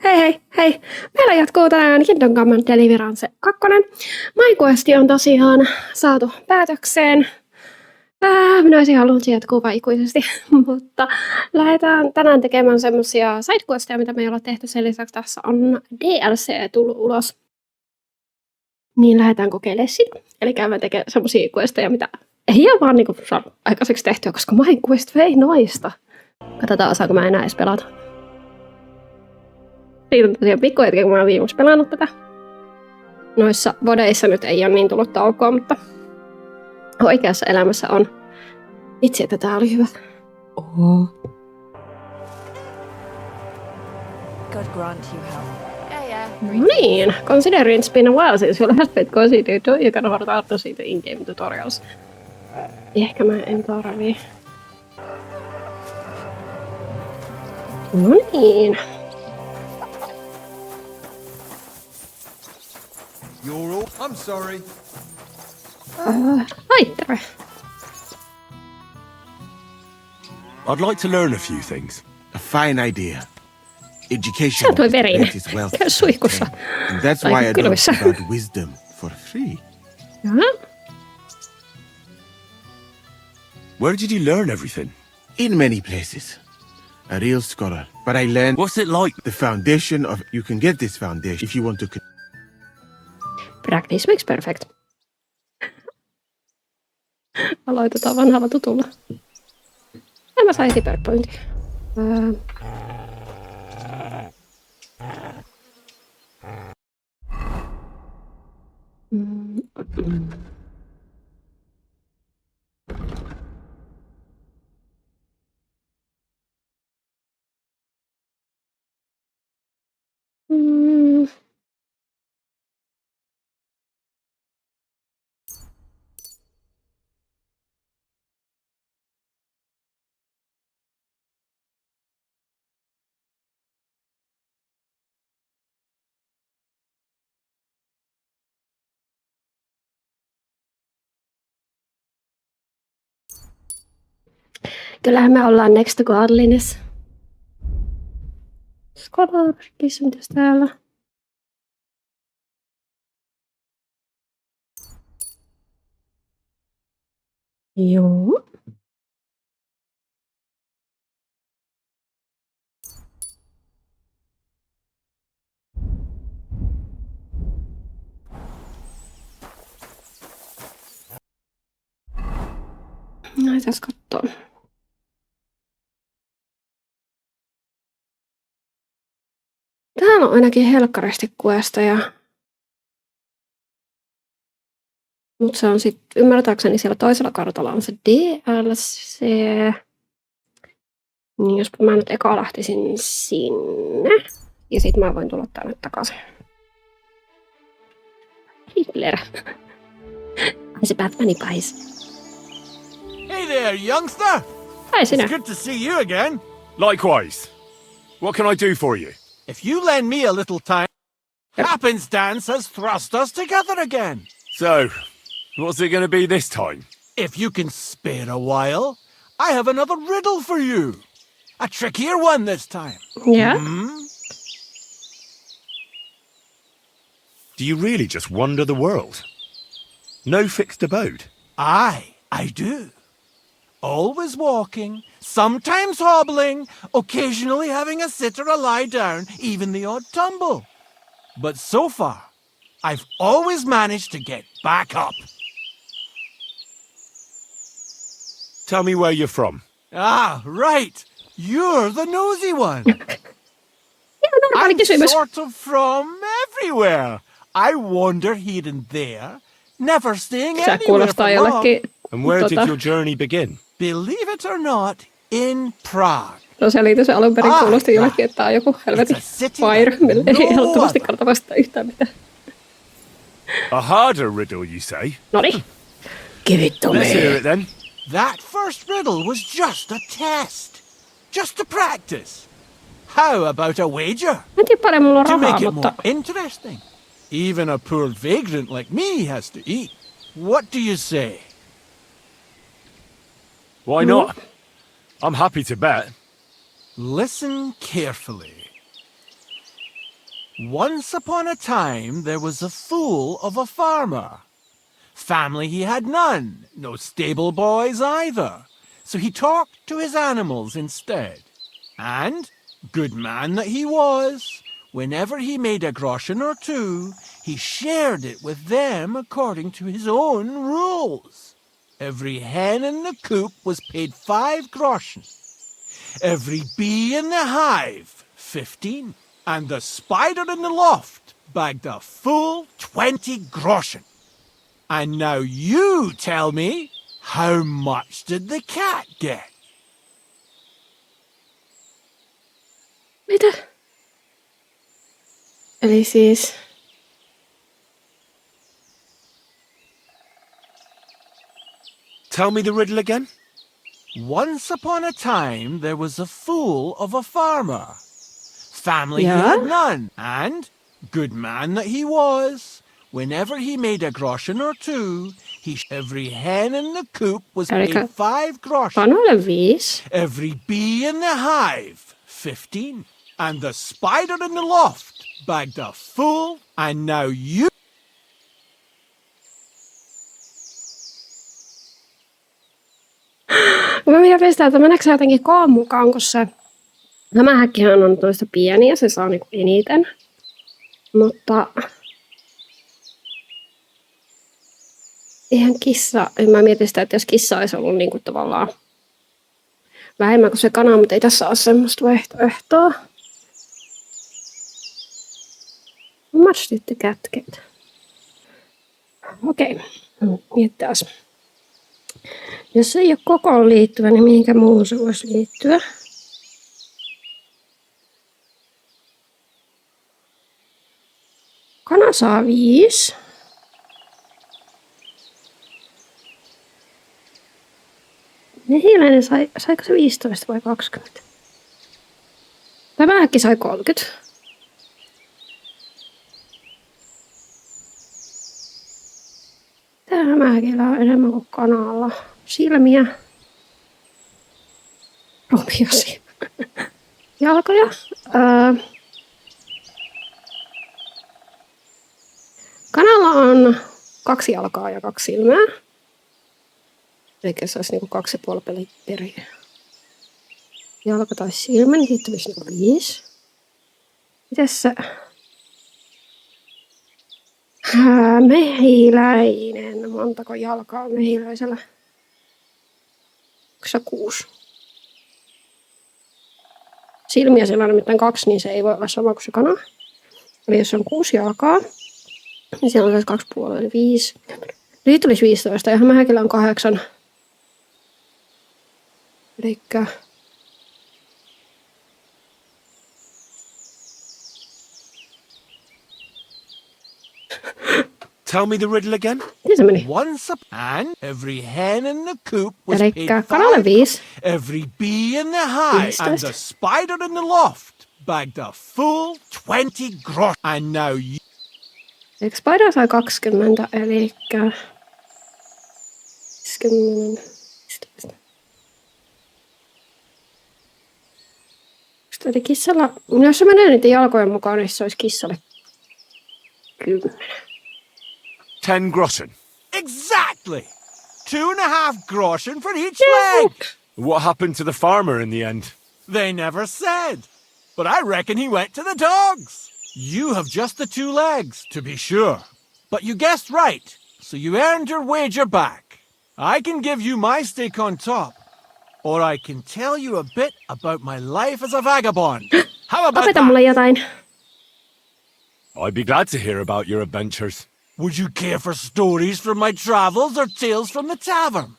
Hei. Meillä jatkuu tänään Kingdom Come Deliverance 2. Aikuisesti on tosiaan saatu päätökseen. Minä olisin halunnut jatkuu ikuisesti, mutta lähdetään tänään tekemään semmosia sidequesteja, mitä me ei olla tehty. Sen lisäksi tässä on DLC tullut ulos. Niin lähdetään kokeilemaan sitä. Eli käydään tekemään semmosia questeja, mitä ei ole vaan niinku saanut aikaiseksi tehtyä, koska Aikuiset vei noista. Katsotaan, saanko mä enää edes pelata. Siitä on tosiaan pikkuhetki, kun mä oon viimeksi pelannut tätä. Noissa VODeissa nyt ei ole niin tullut taukoa, mutta oikeassa elämässä on. Itse, että tää oli hyvä. Oho. God grant you help. Yeah. No niin, considering it's been a while since you last played Considered, you can hold out to see the in-game tutorials. Ehkä mä en tarvii. No niin. You're all... I'm sorry. Aittare. I'd like to learn a few things. A fine idea. Education Sieltä tuli verinen. is wealth. Käy suihkussa. And that's why I don't give out wisdom for free. Jaha. Where did you learn everything? In many places. A real scholar. But I learned... What's it like? The foundation of... You can get this foundation if you want to... Practice makes perfect. Aloitetaan vanhalla tutulla. Ja mä sain heti perpointin. Kyllähän me ollaan next to godliness. Scholarship, mitäs täällä? Joo. No, tässä kattoo. Täällä on ainakin helkkaristi questeja. Mutta se on sitten, ymmärtääkseni siellä toisella kartalla on se DLC. Niin jospa mä nyt eka lähtisin sinne. Ja sit mä voin tulla tänne takaisin. Hitler. Ai se Batmani pahis. Hey there, youngster! Ai sinä. It's good to see you again. Likewise. What can I do for you? If you lend me a little time, happenstance has thrust us together again. So, what's it going to be this time? If you can spare a while, I have another riddle for you. A trickier one this time. Yeah. Do you really just wander the world? No fixed abode? I do. Always walking, sometimes hobbling, occasionally having a sit or a lie down, even the odd tumble. But so far, I've always managed to get back up. Tell me where you're from. Ah, right. You're the nosy one. I'm sort of from everywhere. I wander here and there, never staying Sä anywhere kuulostaa for long. jollekin. And where did your journey begin? Believe it or not, in Prague. No se liittyy se alun perin kuulosti jollekin, että tää on joku helvetin fire, millä ei ehdottomasti kannata vastata yhtään mitään. A harder riddle, you say? Noniin. Give it to Let's hear me. it then. That first riddle was just a test. Just to practice. How about a wager? Mä en tiedä paljon mulla on To rahaa, make it mutta... more interesting. Even a poor vagrant like me has to eat. What do you say? Why not? I'm happy to bet. Listen carefully. Once upon a time there was a fool of a farmer. Family he had none, no stable boys either. So he talked to his animals instead. And, good man that he was, whenever he made a groschen or two, he shared it with them according to his own rules. Every hen in the coop was paid 5 groschen. Every bee in the hive, 15. And the spider in the loft bagged a full 20 groschen. And now you tell me, how much did the cat get? Mitä? Eli siis... Tell me the riddle again. Once upon a time there was a fool of a farmer. Family Yeah? he had none, and, good man that he was, whenever he made a groschen or two, every hen in the coop was Elikkä paid 5 groschen. kanalle 5. Every bee in the hive, 15. And the spider in the loft bagged a full, and now you... Mä minä pistää, että meneekö se jotenkin koon mukaan, kun se... Tämä häkkihän on toista pieni ja se saa niinku eniten. Mutta... Eihän kissa... Mä mietin sitä, että jos kissa olisi ollut niinku tavallaan... Vähemmän kuin se kana, mutta ei tässä ole semmoista vaihtoehtoa. How much did the cat get? Okei, mietitääs. Jos se ei ole kokoon liittyvä, niin mihinkä muuhun se voisi liittyä? Kana saa 5. Mehiläinen saiko se 15 vai 20? Tämä häkki sai 30. Tämä häkillä on enemmän kuin kanalla. Silmiä. Ropiasia. Jalkoja. Kanalla on 2 jalkaa ja 2 silmää. Eli se olisi niinku 2,5 peli per jalka tai silmä, niin siitä tulisi niinku 5. Mites se? Mehiläinen. Montako jalkaa on mehiläisellä? Onko se 6? Silmiä sillä on nimittäin 2, niin se ei voi olla sama kuin se kana. Eli jos on 6 jalkaa, niin siellä on 2,5 eli 5. Nyt tulisi 15 ja hämähäkillä on 8. Elikkä... Tell me the riddle again. Miten se meni? Once and every hen in the coop was paid Elikkä kanalle 5. 5. Every bee in the hive and the spider in the loft bagged a full 20 groschen. And now you... Elikkä spider sai 20, elikkä... 10... Eli kissalla... Jos se menee niiden jalkojen mukaan, niin se olisi kissalle 10. 10 groschen. Exactly! 2.5 groschen for each leg! What happened to the farmer in the end? They never said. But I reckon he went to the dogs. You have just the 2 legs, to be sure. But you guessed right, so you earned your wager back. I can give you my stake on top, or I can tell you a bit about my life as a vagabond. How about Opeta that? mulle jotain. I'd be glad to hear about your adventures. Would you care for stories from my travels or tales from the tavern?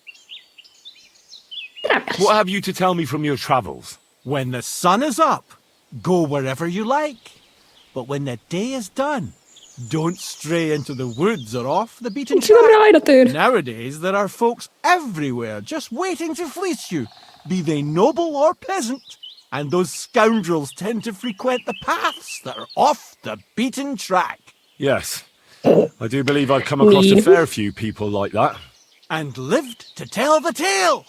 What have you to tell me from your travels? When the sun is up, go wherever you like. But when the day is done, don't stray into the woods or off the beaten Miksi mä menen track. aina tyyn? Nowadays, there are folks everywhere just waiting to fleece you, be they noble or peasant. And those scoundrels tend to frequent the paths that are off the beaten track. Yes, I do believe I've come across a fair few people like that. And lived to tell the tale.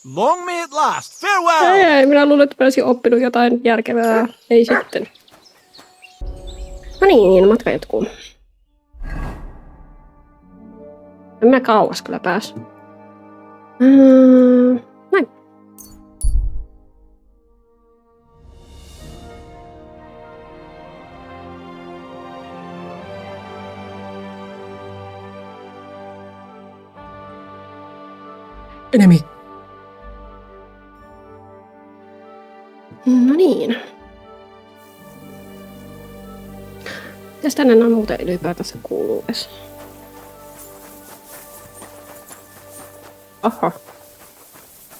Long may it last. Farewell! Ei, minä luulen, että mä olisin oppinut jotain järkevää. Ei sitten. No niin, matka jatkuu. En mä kauas kyllä pääs. Näin. Enemy. No niin. Mitäs tänne on muuten ylipäätänsä kuuluu edes? Oho.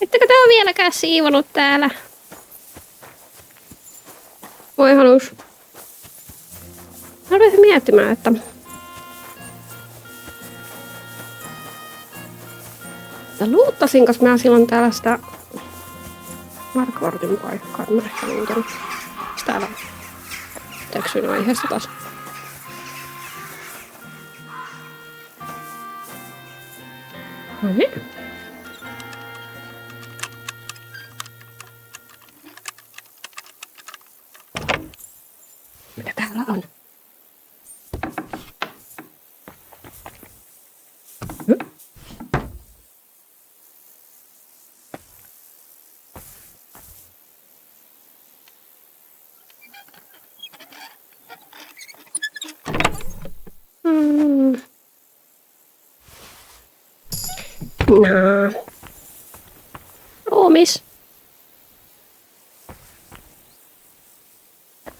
Ettekö te ole vieläkään siivonut täällä? Voi halus. Mä rupesin miettimään, että luuttasinko mä silloin täällä sitä Markvartin paikkaa. Mä ehkä luutan. Täällä teksyin aiheesta taas. No niin. Mitä täällä on? Ruumis.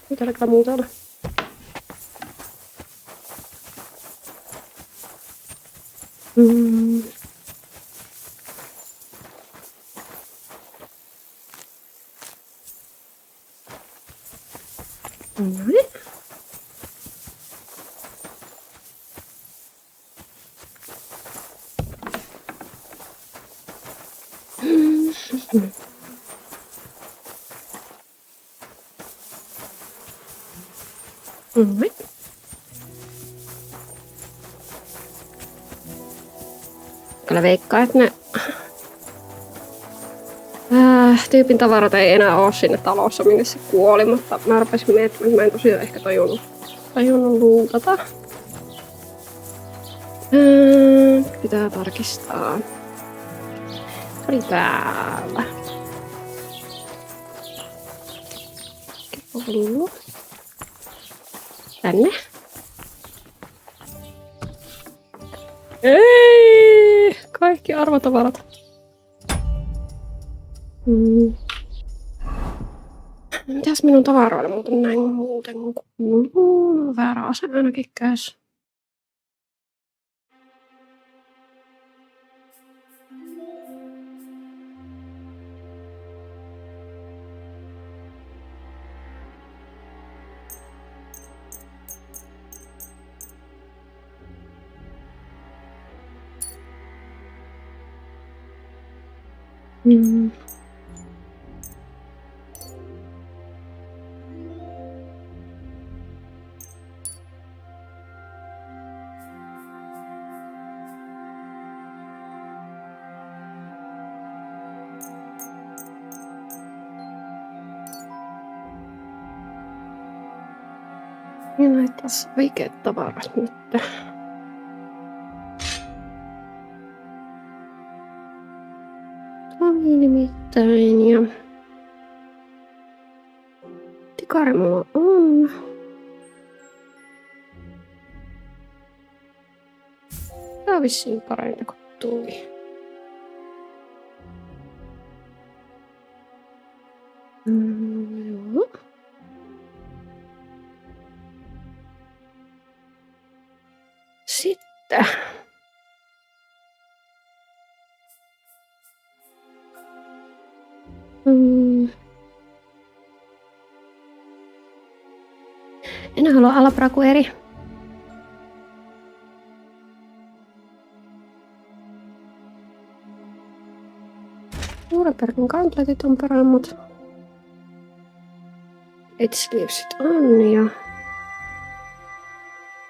Mitä alkaa muuta olla? Noin. Noin. Kyllä veikkaa, että ne tyypin tavarat ei enää ole siinä talossa, minne se kuoli, mutta mä rupesin miettimään, että mä en tosiaan ehkä tajunnut luutata. Pitää tarkistaa. Se oli täällä. Paluu. Tänne. Ei! Kaikki arvotavarat. Mitäs minun tavaroille muuten näin muuten kuuluu? Väärä ase ainakin käs. Ja näitä tässä vaikeat tavarat nyt. Toi nimittäin ja tikari mulla on. Tää on vissiin parempi kuin tuli. Joo. Sitten. En halua alaprakueri. Juuraperkin kantletit on paremmat. Sleevesit on ja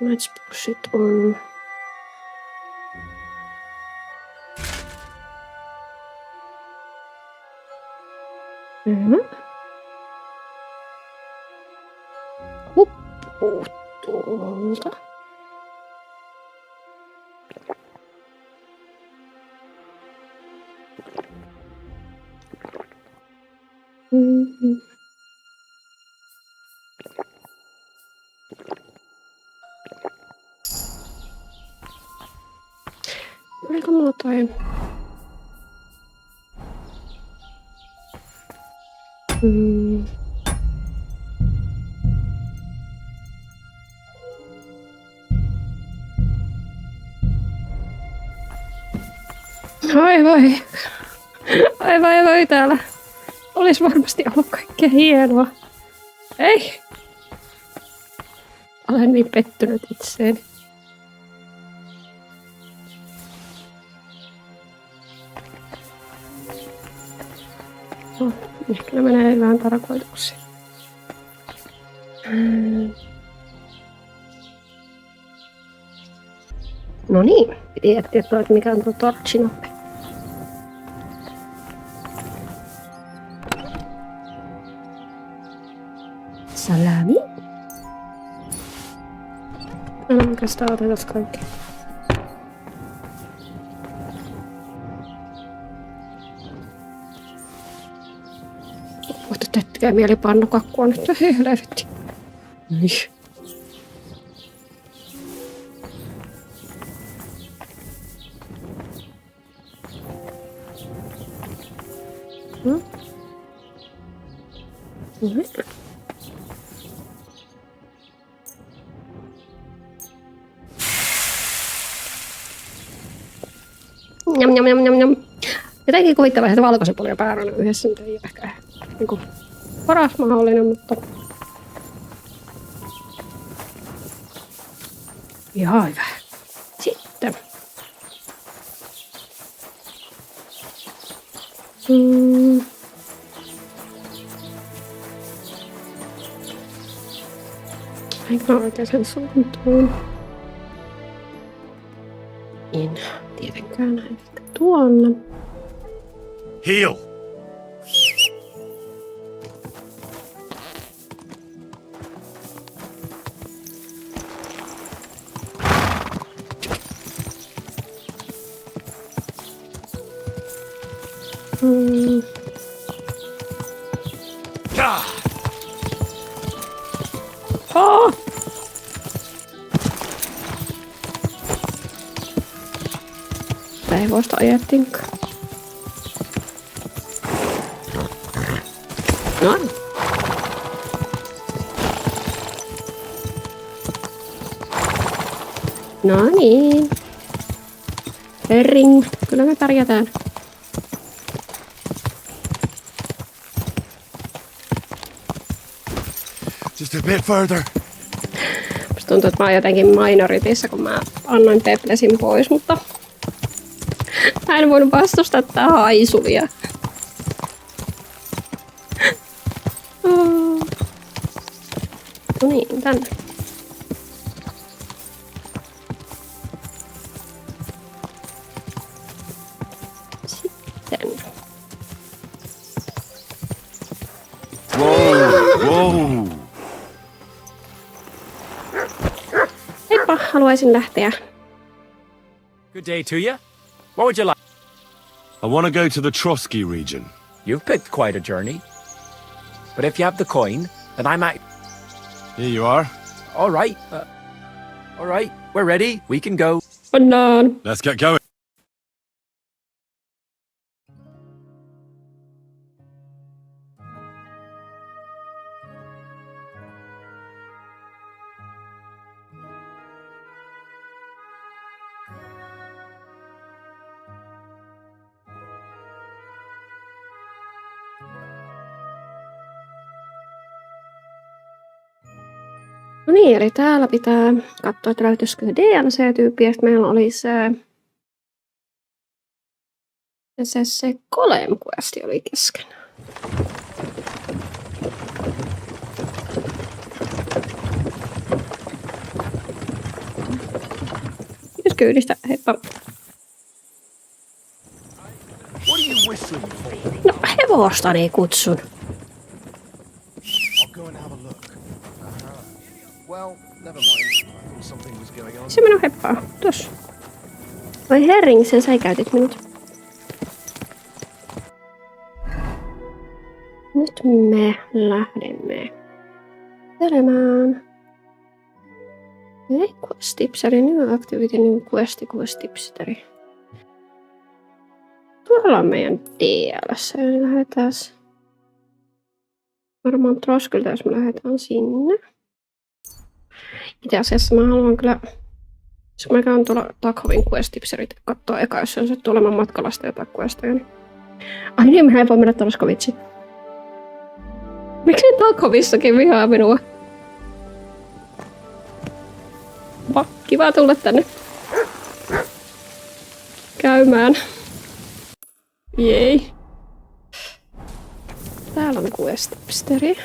matchpussit on. Huppuut. tuolta. Mm-hmm. Oliko mulla toi? Voi täällä. Olisi varmasti ollut kaikkea hienoa. Ei. Olen niin pettynyt itseeni. No, ehkä ne menee vähän tarkoituksiin. No niin, piti etsiä että mikä on tuo torchinappi. Salami. No oikeastaan otetaan kaikki. Voitte tekee mieli pannukakkua nyt. Hei helvetti. Niin. Njam. Jotenkin kuvittavaa, että valkoisipuli ja päärynä yhdessä nyt ei ehkä niin paras mahdollinen, mutta ihan hyvä. Sitten. Aika oikeaan suuntaan. En tietenkään näin tuonne. Heal! Hevosta ajettiinkaan. No niin. Herring. Kyllä me pärjätään. Just a bit further. Musta tuntuu, että mä oon jotenkin minoritissa, kun mä annoin Peplesin pois, mutta mä en voinut vastustaa tää haisuvia. No niin, tänne. Sitten. Whoa! Heippa, haluaisin lähteä. Good day to you. What would you like? I want to go to the Troskyn region. You've picked quite a journey. But if you have the coin, then I'm at... Here you are. All right. We're ready. We can go. Mennään. Let's get going. No niin, eli täällä pitää katsoa, että löytyisikö se DLC-tyyppi, ja sitten meillä oli se Golem-questi oli kesken. Kiitos kyydistä, heippa. What are you whistling for? No hevostani kutsun. I'll go and have a look. well, never mind. I thought something was going on. Se minun heppaa. Tuossa. Vai herring, sen sä käytit minut. Nyt me lähdemme telemään Sidequestipseri, new activity, new questipseri. Tuolla on meidän DLS, eli lähdetään varmaan Troskylta, jos me lähdetään sinne. Itse asiassa mä haluan kyllä, jos mä käyn tuolla Takhovin questipserit katsoa eka, jos se on sattuu olemaan matkalla sitä jotain questeja. Niin. Ai niin, minä en voi mennä Troskovitsiin. Miksi Takhovissakin vihaa minua? Kiva tulla tänne käymään. Jei. Täällä on questipsteri.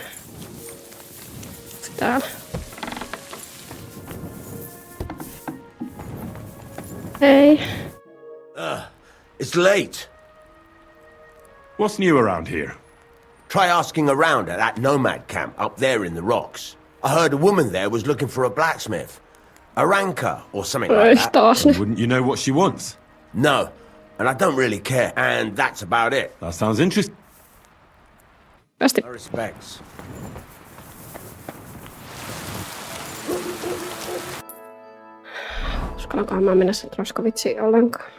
Täällä. Hey. It's late. What's new around here? Try asking around at that nomad camp up there in the rocks. I heard a woman there was looking for a blacksmith. A ranker or something like that. Wouldn't you know what she wants? No, and I don't really care, and that's about it. That sounds interesting. Päästi. No respects. Uskallankohan mä mennä sen Troskovitsiin ollenkaan.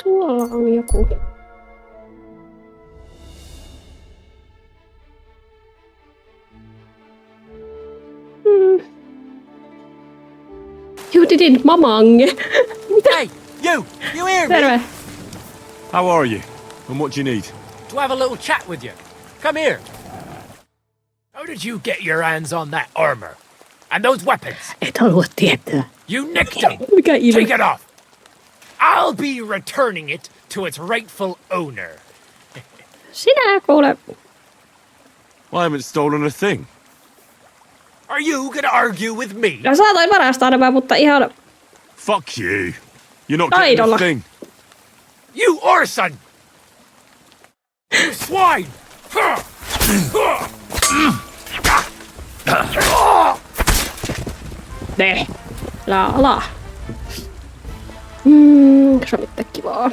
Tuolla on joku. You didn't mamange. Mitä? Hey, you hear me? Terve. How are you? And what do you need? To have a little chat with you. Come here. How did you get your hands on that armor? And those weapons? Et halua tietää. You nicked them. Mikä ilme? Take it off. I'll be returning it to its rightful owner. Sinä kuule. I haven't stolen a thing. Are you gonna argue with me? Ja saatoin varastaa nämä, mutta ihan Fuck you. You're not getting taidolla. a thing. You arson! You swine! Ne. La. Se on nyt kivaa.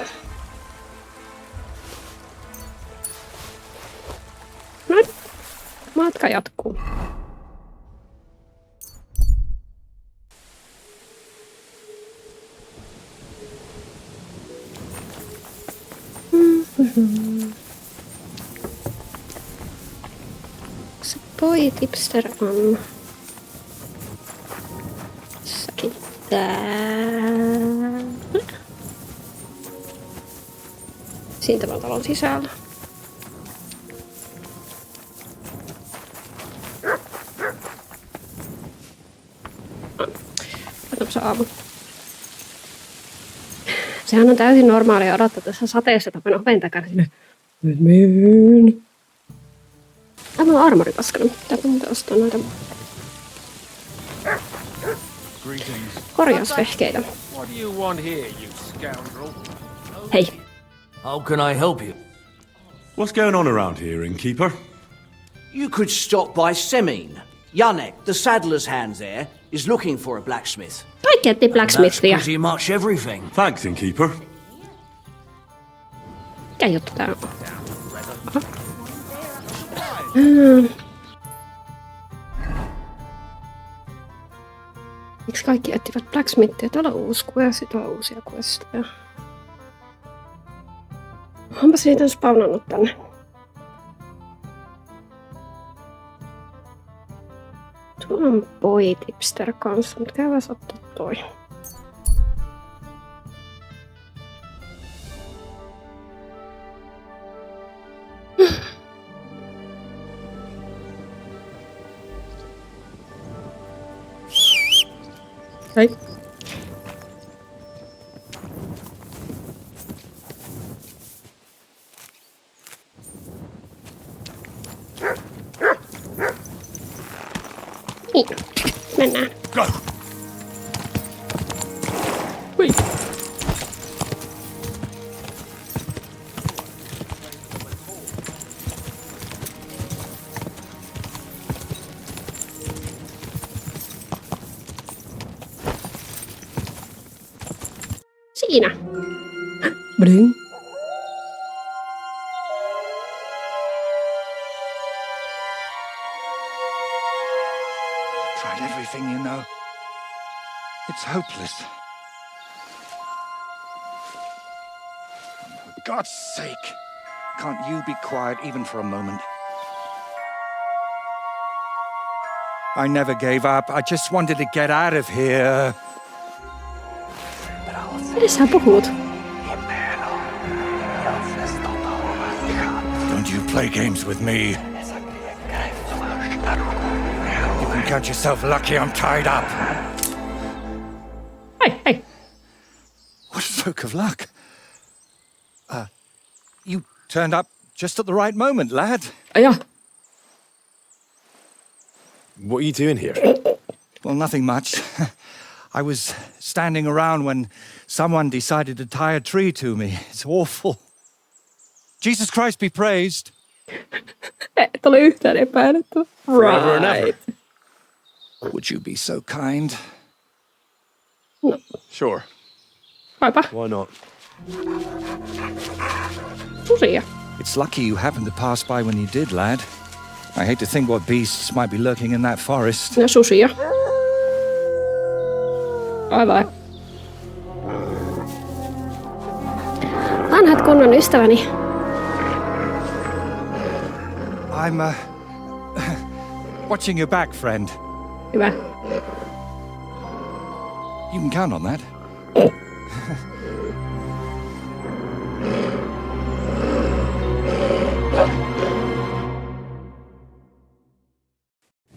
No nyt. Matka jatkuu. Se toi tipster on jossakin täällä. Siinä tämän talon sisällä. Katsotaan se aamu. Sehän on täysin normaalia odottaa tässä sateessa tapan oven takana sinne. Nyt myyn. Mulla on armori paskana. Pitääpä muuta ostaa noita korjausvehkeitä. What do you want here, you scoundrel? Hei. How can I help you? What's going on around here, innkeeper? You could stop by Semin. Janek, the saddler's hand there, is looking for a blacksmith. Kaikki etti That's blacksmithia. pretty much everything. Thanks, innkeeper. Mikä juttu tää on? Aha. Miksi kaikki etsivät blacksmithia? Täällä on uusi quest, täällä on uusia questeja. Onpas niitä spawnannut tänne. Tuolla on boy tipster kanssa, mutta käydään ottaa toi. Hei. Niin, mennään. Go! Hui. siinä. Bling. Tried everything, you know. It's hopeless. For God's sake, can't you be quiet even for a moment? I never gave up. I just wanted to get out of here. Mitä sä puhut? Don't you play games with me. You can count yourself lucky I'm tied up. Hei. What a stroke of luck. You turned up just at the right moment, lad. Ja. What are you doing here? Well, nothing much. I was standing around when someone decided to tie a tree to me. It's awful. Jesus Christ be praised. Tuli yhtään epäilytty. Forever and ever. Would you be so kind? No. Sure. Kaipa. Why not? Susia. It's lucky you happened to pass by when you did, lad. I hate to think what beasts might be lurking in that forest. Ja susia. Aivan. Vanhat kunnon ystäväni. I'm, watching your back, friend. Hyvä. You can count on that.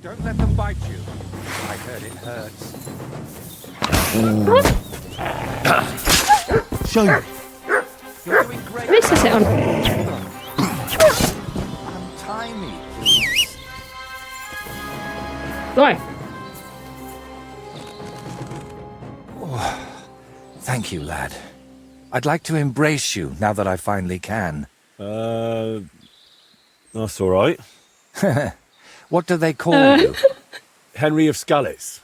Don't let them bite you. I heard it hurts. Show you. You're doing great. Missä se on? Untie me, please. Noin. Thank you, lad. I'd like to embrace you now that I finally can. That's all right. What do they call you? Henry of Scales.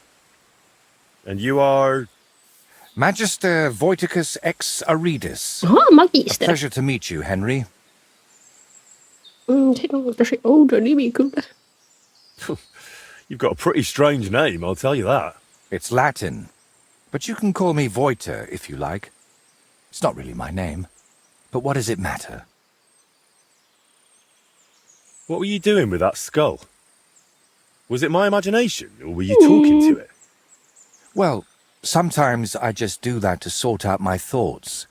And you are... Magister Voiticus ex Aridus. Oho, A magister. pleasure to meet you, Henry. Siinä on tosi outo nimi kyllä. You've got a pretty strange name, I'll tell you that. It's Latin, but you can call me Voiter if you like. It's not really my name, but what does it matter? What were you doing with that skull? Was it my imagination, or were you talking to it? Well, sometimes I just do that to sort out my thoughts.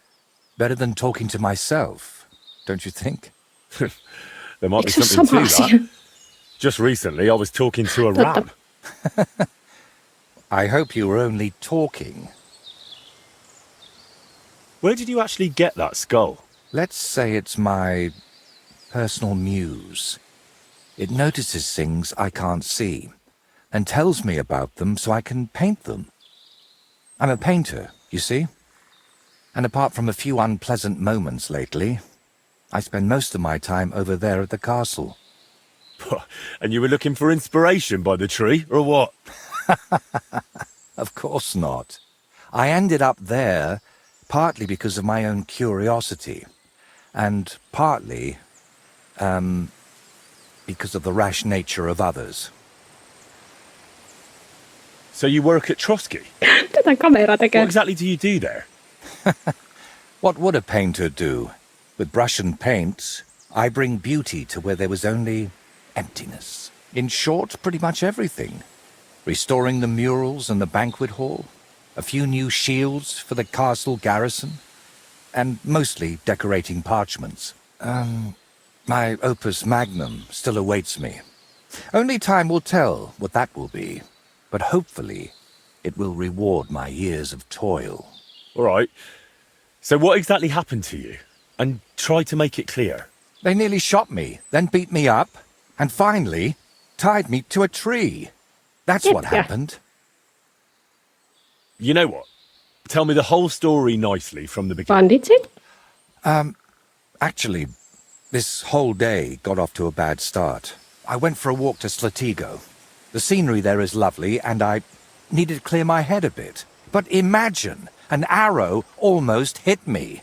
Better than talking to myself, don't you think? There might be Eikö se something sama to asia? that. Just recently, I was talking to a ram. I hope you were only talking. Where did you actually get that skull? Let's say it's my personal muse. It notices things I can't see and tells me about them so I can paint them. I'm a painter, you see? And apart from a few unpleasant moments lately, I spend most of my time over there at the castle. And you were looking for inspiration by the tree, or what? Of course not. I ended up there partly because of my own curiosity, and partly, because of the rash nature of others. So you work at Troskyn? Tätä kamera tekee. What exactly do you do there? What would a painter do? With brush and paint, I bring beauty to where there was only emptiness. In short, pretty much everything. Restoring the murals and the banquet hall, a few new shields for the castle garrison, and mostly decorating parchments. My opus magnum still awaits me. Only time will tell what that will be, but hopefully it will reward my years of toil. All right. So what exactly happened to you? And try to make it clear. They nearly shot me, then beat me up, and finally tied me to a tree. That's what happened. You know what? Tell me the whole story nicely from the beginning. Banditsit? Actually, this whole day got off to a bad start. I went for a walk to Slatigo. The scenery there is lovely, and I needed to clear my head a bit. But imagine An arrow almost hit me.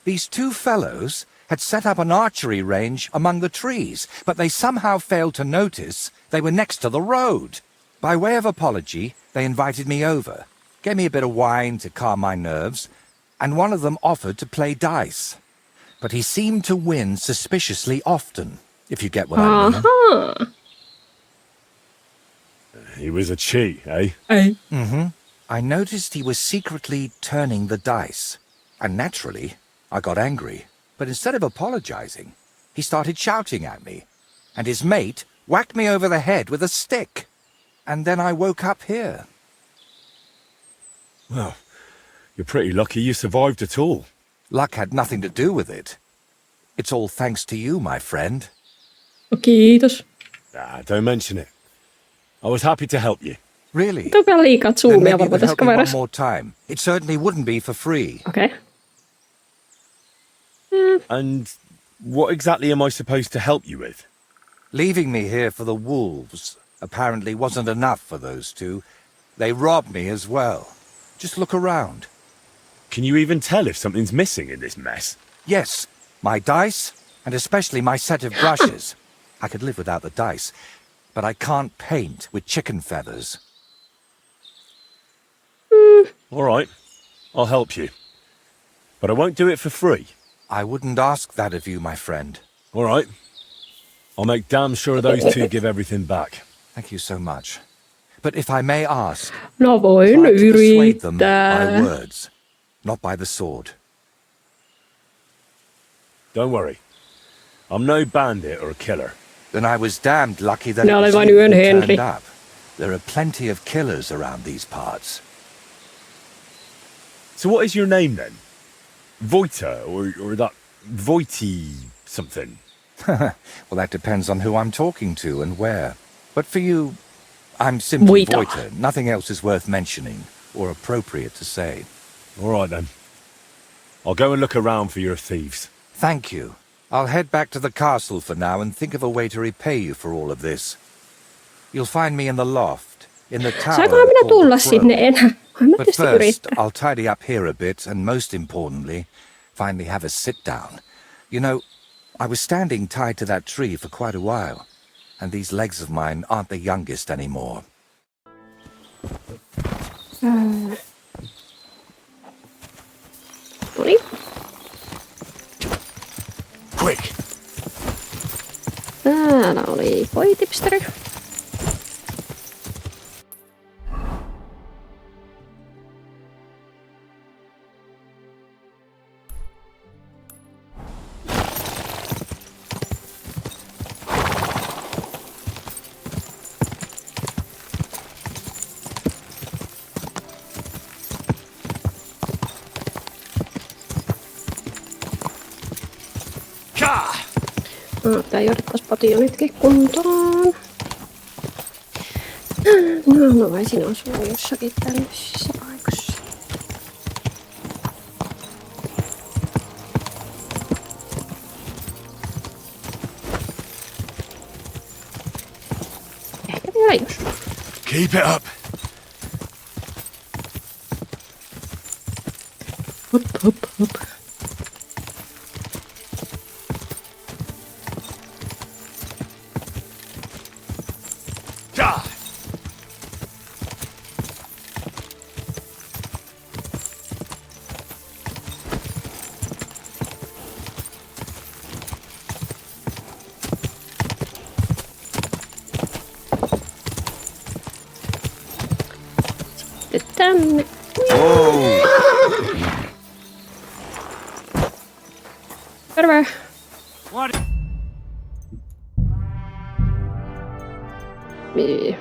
These two fellows had set up an archery range among the trees, but they somehow failed to notice they were next to the road. By way of apology, they invited me over, gave me a bit of wine to calm my nerves, and one of them offered to play dice. But he seemed to win suspiciously often, if you get what I mean. Aha. He was a cheat, eh? Mm-hmm. I noticed he was secretly turning the dice, and naturally, I got angry. But instead of apologizing, he started shouting at me, and his mate whacked me over the head with a stick. And then I woke up here. Well, you're pretty lucky you survived at all. Luck had nothing to do with it. It's all thanks to you, my friend. Kiitos. Don't mention it. I was happy to help you. Really? Tuo on liikaa Then zoomia maybe you varmaan could tässä help me one kaverassa. more time. It certainly wouldn't be for free. Okei. And what exactly am I supposed to help you with? Leaving me here for the wolves apparently wasn't enough for those two. They robbed me as well. Just look around. Can you even tell if something's missing in this mess? Yes, my dice, and especially my set of brushes. I could live without the dice, but I can't paint with chicken feathers. All right, I'll help you. But I won't do it for free. I wouldn't ask that of you, my friend. All right. I'll make damn sure those two give everything back. Thank you so much. But if I may ask, No voin try to persuade them by yrittää. words, not by the sword. Don't worry. I'm no bandit or a killer. Then I was damned lucky that Minä it olen was vain you yön who Henri. turned up. There are plenty of killers around these parts. So what is your name then? Voita or that Voiti something? Well, that depends on who I'm talking to and where. But for you, I'm simply Voita. Voita. Nothing else is worth mentioning or appropriate to say. All right then. I'll go and look around for your thieves. Thank you. I'll head back to the castle for now and think of a way to repay you for all of this. You'll find me in the loft, in the tower. Saankohan minä called tulla the Crow. sinne enää? Mä But tietysti first, yrittää. I'll tidy up here a bit and most importantly, finally have a sit down. You know, I was standing tied to that tree for quite a while, and these legs of mine aren't the youngest anymore. Noniin. Quick! Täällä oli voitipsteri. Tää johdettaisiin potionitkin kuntoon. Mä haluaisin asua jossakin tämmöisissä paikoissa. Ehkä vielä just. Keep it up! Hop, hop, hop. Sitten tänne. Terve. Niin.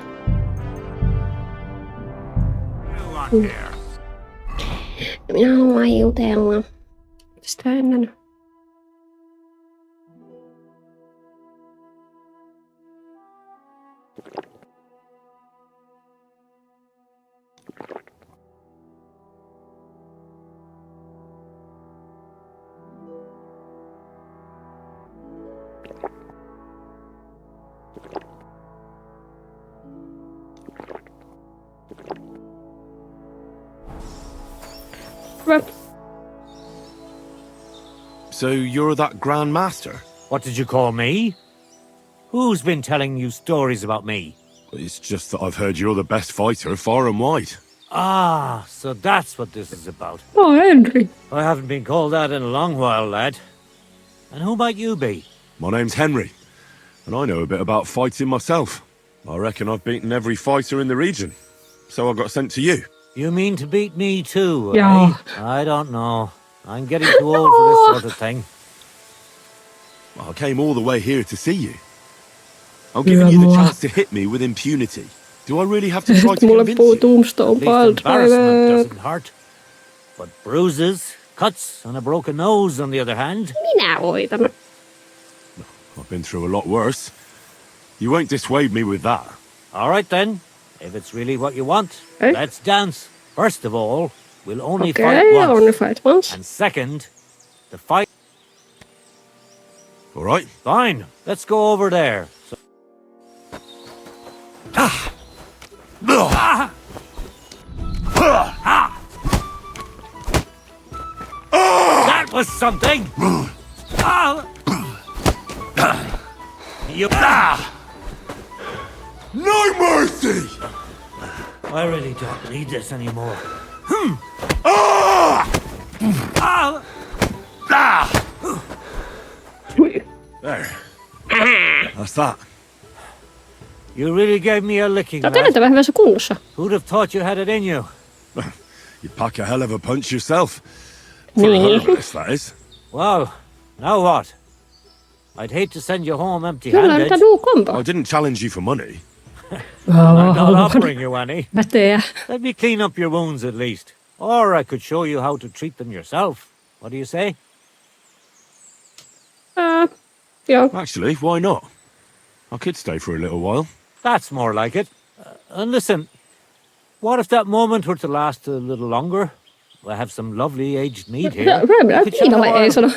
Minä haluan jutella. Sitä ennen. Hyvä. So you're that Grand Master? What did you call me? Who's been telling you stories about me? It's just that I've heard you're the best fighter far and wide. Ah, so that's what this is about. Oh, Henry. I haven't been called that in a long while, lad. And who might you be? My name's Henry, and I know a bit about fighting myself. I reckon I've beaten every fighter in the region, so I got sent to you. You mean to beat me too, Yeah. eh? I don't know. I'm getting too old for this sort of thing. I came all the way here to see you. I'm giving you the chance to hit me with impunity. Do I really have to try to Mulle convince puhuu you? Tombstone At least embarrassment Baldriver. doesn't hurt. But bruises, cuts, and a broken nose, on the other hand. Minä voitan. I've been through a lot worse. You won't dissuade me with that. All right then. If it's really what you want, Eh? let's dance. First of all, we'll only fight Okei, once. only fight once. And second, the fight... All right? Fine, let's go over there. So... That was something! You... No mercy! I really don't need this anymore. There. That's that. You really gave me a licking, Sä oot lad. yllättävän hyvässä kunnossa. Who'd have thought you had it in you? You pack a hell of a punch yourself. For a herbalist, that is. Well, now what? I'd hate to send you home Kyllä, empty-handed. mitä kombo. I didn't challenge you for money. I'm not offering you any. Päteä. Let me clean up your wounds at least. Or I could show you how to treat them yourself. What do you say? Joo. Actually, why not? I could stay for a little while. That's more like it. And listen, what if that moment were to last a little longer? I have some lovely aged mead here. Römlä Could you have a Kiinalle ei while? sano.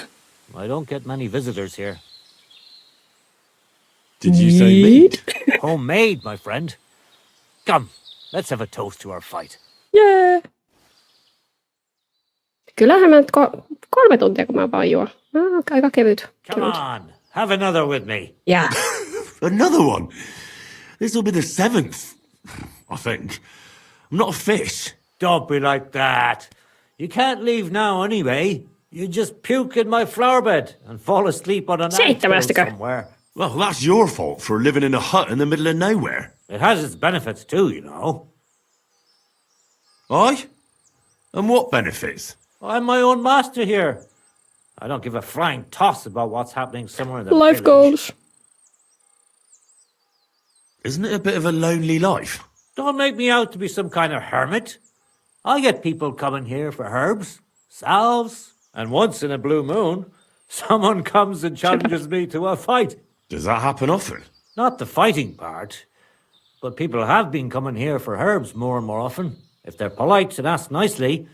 I don't get many visitors here. Did you say meat? Homemade, my friend. Come, let's have a toast to our fight. Jee. Kyllähän mä nyt 3 tuntia, kun mä vaan juon. Aika kevyt. Come on, have another with me. Yeah. Another one? This will be the 7th, I think. I'm not a fish. Don't be like that. You can't leave now anyway. You just puke in my flower bed and fall asleep on an anthill Seitsemästäkö? somewhere. Well, that's your fault for living in a hut in the middle of nowhere. It has its benefits too, you know. Aye? And what benefits? I'm my own master here. I don't give a flying toss about what's happening somewhere in the Life village. goals. Isn't it a bit of a lonely life? Don't make me out to be some kind of hermit. I get people coming here for herbs, salves, and once in a blue moon, someone comes and challenges me to a fight. Does that happen often? Not the fighting part, but people have been coming here for herbs more and more often. If they're polite and ask nicely,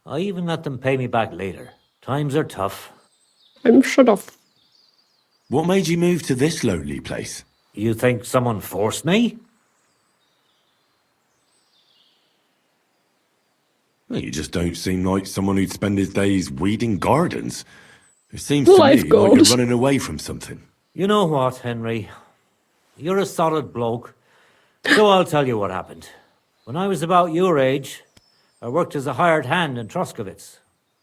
I even let them pay me back later. Times are tough. I'm shut off. What made you move to this lonely place? You think someone forced me? Well, you just don't seem like someone who'd spend his days weeding gardens. It seems Life to me like goals. you're running away from something. You know what, Henry? You're a solid bloke. So I'll tell you what happened. When I was about your age, I worked as a hired hand in Troskowitz,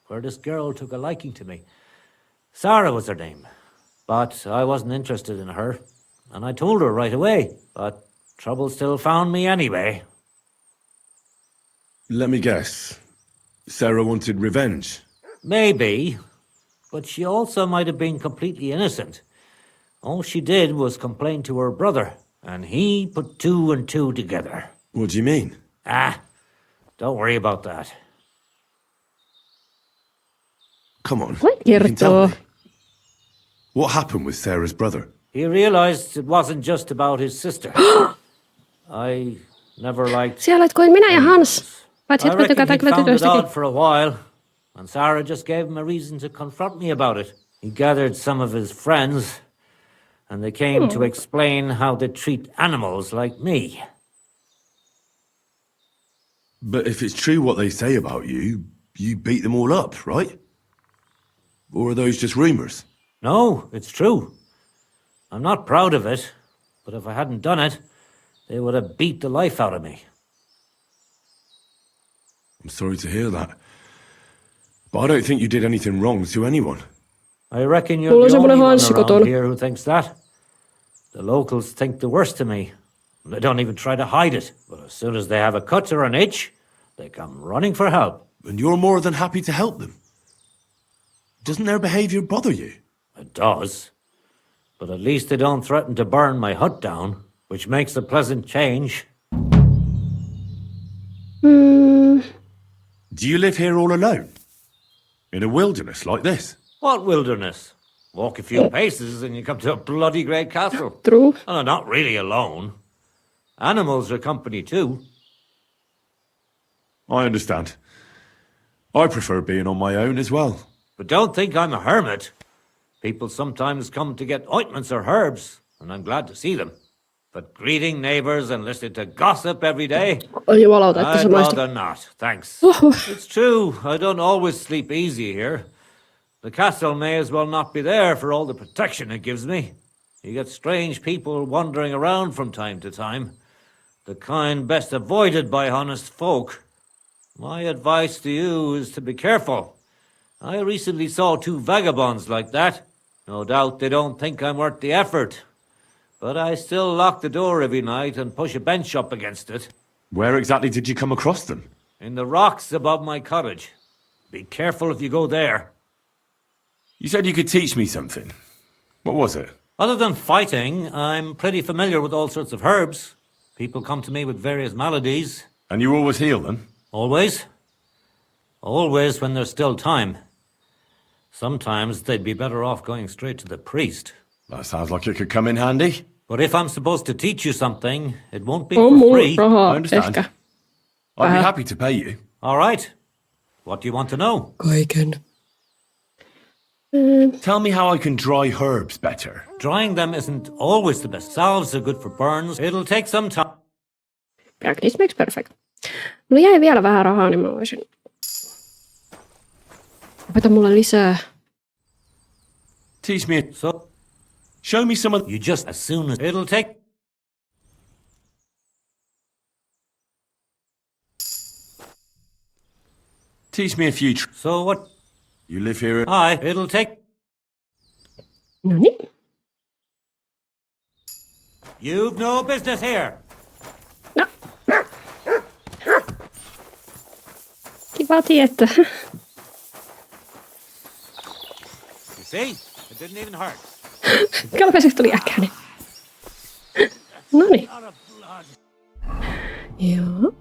where this girl took a liking to me. Sarah was her name. But I wasn't interested in her, and I told her right away. But trouble still found me anyway. Let me guess. Sarah wanted revenge. Maybe, but she also might have been completely innocent. All she did was complain to her brother, and he put 2 and 2 together. What do you mean? Don't worry about that. Come on. What you can tell kertoo? me. What happened with Sarah's brother? He realized it wasn't just about his sister. I never liked... Siellä olet kuin minä ja Hans. Paitsi I että me reckon tykätään he kyllä found it tytöistäkin. odd for a while, and Sarah just gave him a reason to confront me about it. He gathered some of his friends, and they came to explain how they treat animals like me. But if it's true what they say about you, you beat them all up, right? Or are those just rumours? No, it's true. I'm not proud of it, but if I hadn't done it, they would have beat the life out of me. I'm sorry to hear that. But I don't think you did anything wrong to anyone. I reckon Mulla you're on the only semmonen one hanssi around kotona. here who thinks that. The locals think the worst of me. They don't even try to hide it. But as soon as they have a cut or an itch, they come running for help. And you're more than happy to help them. Doesn't their behaviour bother you? It does. But at least they don't threaten to burn my hut down, which makes a pleasant change. Do you live here all alone? In a wilderness like this? What wilderness? Walk a few paces and you come to a bloody great castle. True. And I'm not really alone. Animals are company too. I understand. I prefer being on my own as well. But don't think I'm a hermit. People sometimes come to get ointments or herbs, and I'm glad to see them. But greeting neighbours and listening to gossip every day, Oi jumalauta, että se I'd maistuu. rather not, thanks. It's true, I don't always sleep easy here. The castle may as well not be there for all the protection it gives me. You get strange people wandering around from time to time. The kind best avoided by honest folk. My advice to you is to be careful. I recently saw 2 vagabonds like that. No doubt they don't think I'm worth the effort. But I still lock the door every night and push a bench up against it. Where exactly did you come across them? In the rocks above my cottage. Be careful if you go there. You said you could teach me something. What was it? Other than fighting, I'm pretty familiar with all sorts of herbs. People come to me with various maladies. And you always heal them? Always. Always when there's still time. Sometimes they'd be better off going straight to the priest. That sounds like it could come in handy. But if I'm supposed to teach you something, it won't be On for mulla free. rahaa, I understand. ehkä. I'd be happy to pay you. All right. What do you want to know? Kaiken. Tell me how I can dry herbs better. Drying them isn't always the best. Salves are good for burns. It'll take some time. Practice makes perfect. Mulla jäi vielä vähän rahaa, niin mä voisin... Opeta mulle lisää. Teach me. So, Show me some of. you just as soon as it'll take... Teach me a few. So what? You live here. Aye, it'll take... No niin. You've no business here. No. Kiva tietää. You see? It didn't even hurt. Kalpeisesti tuli äkäinen. Noniin. Lot of blood. Joo.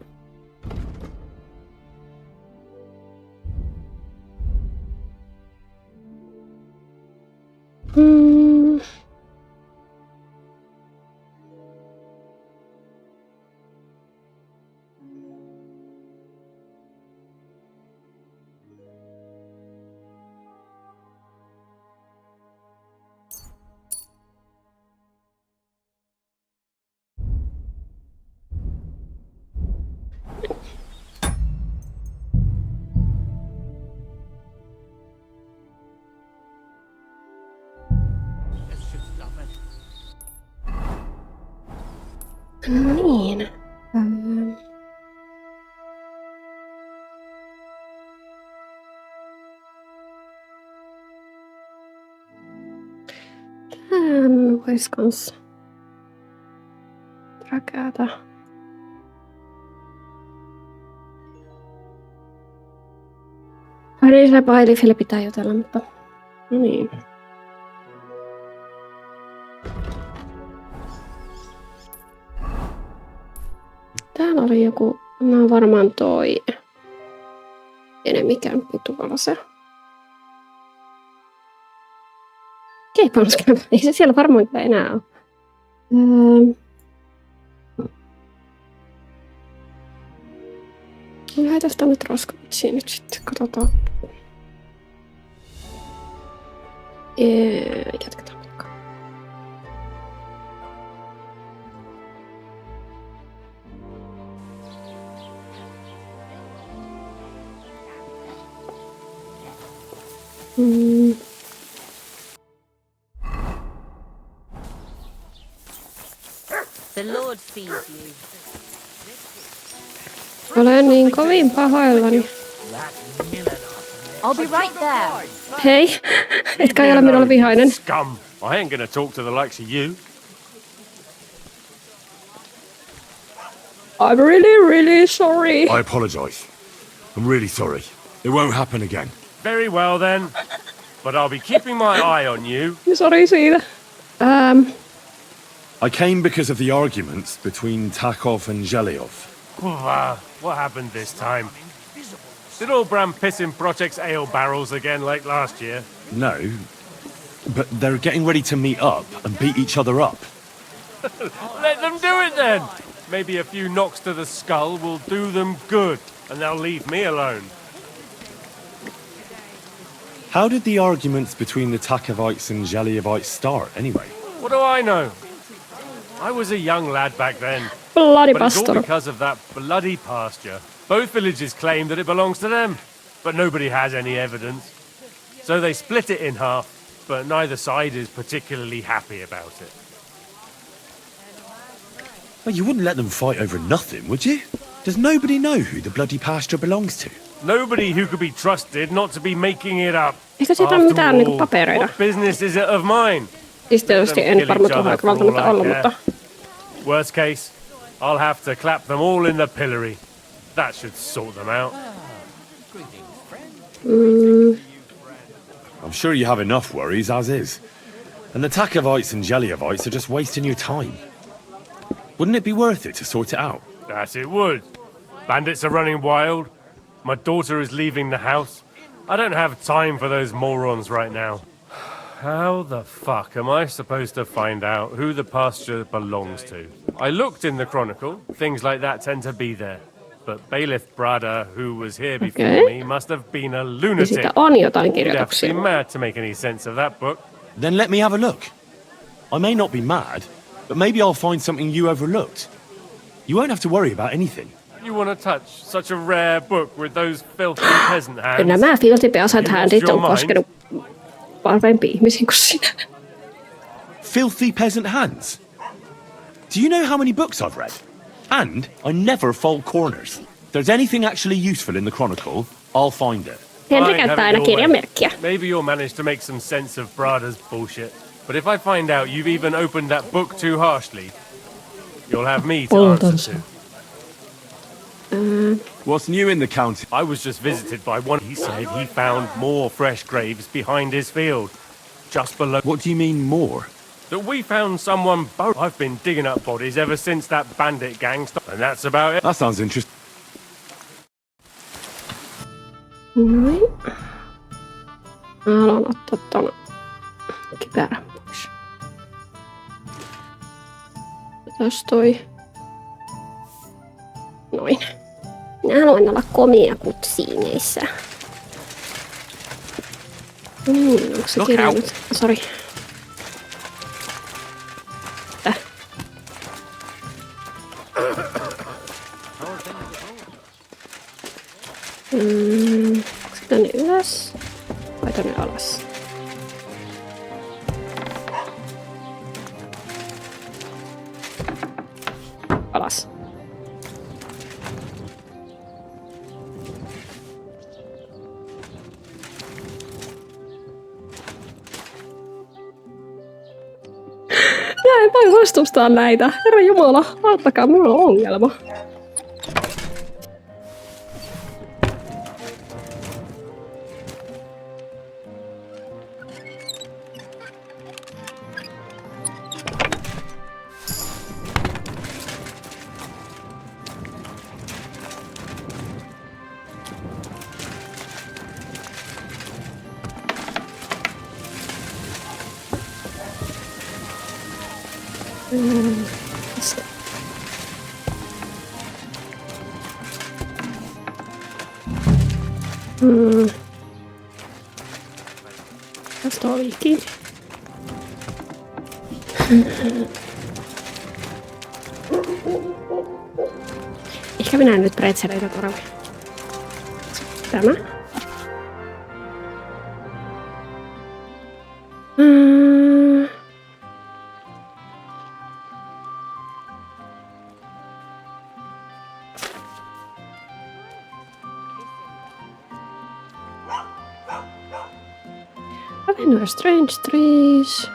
No niin. Tän vois kans träkätä. Pari se Bailifille pitää jutella, mutta no niin. Täällä oli joku, no varmaan toi enemikämppi tuolla se. Keipauskämppi, ei se siellä varmaan enää ole. Lähdetään tänne Troskovitsiin nyt sitten, katsotaan. Jatketaan matkaa. The Lord feed you. Olen niin kovin pahoillani. I'll be right there. Hei, etkä ole minulla vihainen. Scum! I ain't gonna talk to the likes of you. I'm really sorry. I apologise. I'm really sorry. It won't happen again. Very well then. But I'll be keeping my eye on you. Sori siitä. I came because of the arguments between Takov and Zhelyov. What happened this time? Did all Bram piss in Project's ale barrels again like last year? No, but they're getting ready to meet up and beat each other up. Let them do it then! Maybe a few knocks to the skull will do them good, and they'll leave me alone. How did the arguments between the Takovites and Zhelyovites start, anyway? What do I know? I was a young lad back then. Bloody But it's all pastor. because of that bloody pasture. Both villages claim that it belongs to them, but nobody has any evidence. So they split it in half, but neither side is particularly happy about it. Well, you wouldn't let them fight over nothing, would you? Does nobody know who the bloody pasture belongs to? Nobody who could be trusted not to be making it up. Eikö siitä ole mitään niinku papereita? What business is it of mine? Siis tietysti en varmaan tuohon aika välttämättä olla, mutta... Worst case, I'll have to clap them all in the pillory. That should sort them out. I'm sure you have enough worries as is. And the Takovites and Zhelyovites are just wasting your time. Wouldn't it be worth it to sort it out? That it would. Bandits are running wild. My daughter is leaving the house. I don't have time for those morons right now. How the fuck am I supposed to find out who the pasture belongs to? I looked in the chronicle. Things like that tend to be there. But Bailiff Brada, who was here before me, must have been a Niin lunatic. siitä on jotain You'd have to kirjoituksia. be mad to make any sense of that book. Then let me have a look. I may not be mad, but maybe I'll find something you overlooked. You won't have to worry about anything. You want to touch such a rare book with those filthy peasant hands? Nämä filthipeasant handit on your mind? koskenut parempia ihmisiä kuin sinä. Filthy peasant hands. Do you know how many books I've read? And I never fold corners. If there's anything actually useful in the Chronicle, I'll find it. Henri Fine, käyttää have aina it your way. kirjamerkkiä. Maybe you'll manage to make some sense of Brada's bullshit. But if I find out you've even opened that book too harshly, you'll have me to answer to. What's new in the county? I was just visited by one. He said he found more fresh graves behind his field, just below. What do you mean more? That we found someone buried. I've been digging up bodies ever since that bandit gang started, and that's about it. That sounds interesting. Noin. Mä haluan ottaa ton kypärän pois. Otas toi. Noin. Minä haluan olla komia kutsiineissa. Onko se kirja nyt? Sori. Onko se tänne ylös vai tänne alas? Alas. Mä en voi vastustaa näitä. Herra Jumala, auttakaa, minulla on ongelma. Tästä olikin. Ehkä minä nyt pretzeleitä korvaan. Tämä. Anywhere strange trees.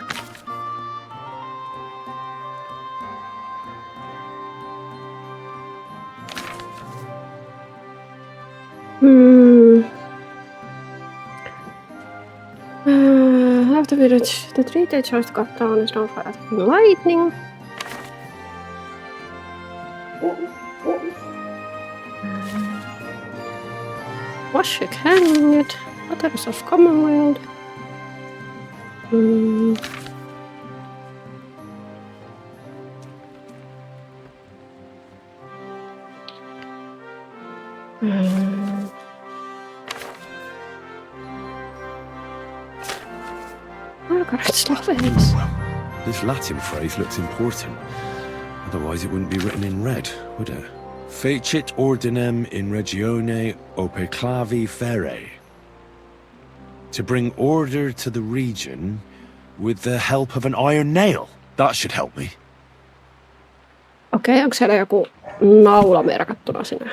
After we reach the tree, they just cut down is known for attacking lightning. Washik hanged. Others of Commonwealth. Margaret's lovelies. This Latin phrase looks important. Otherwise it wouldn't be written in red, would it? Fecit ordinem in regione operclavi ferre. To bring order to the region with the help of an iron nail. That should help me. Okei, onko siellä joku naula merkattuna sinne?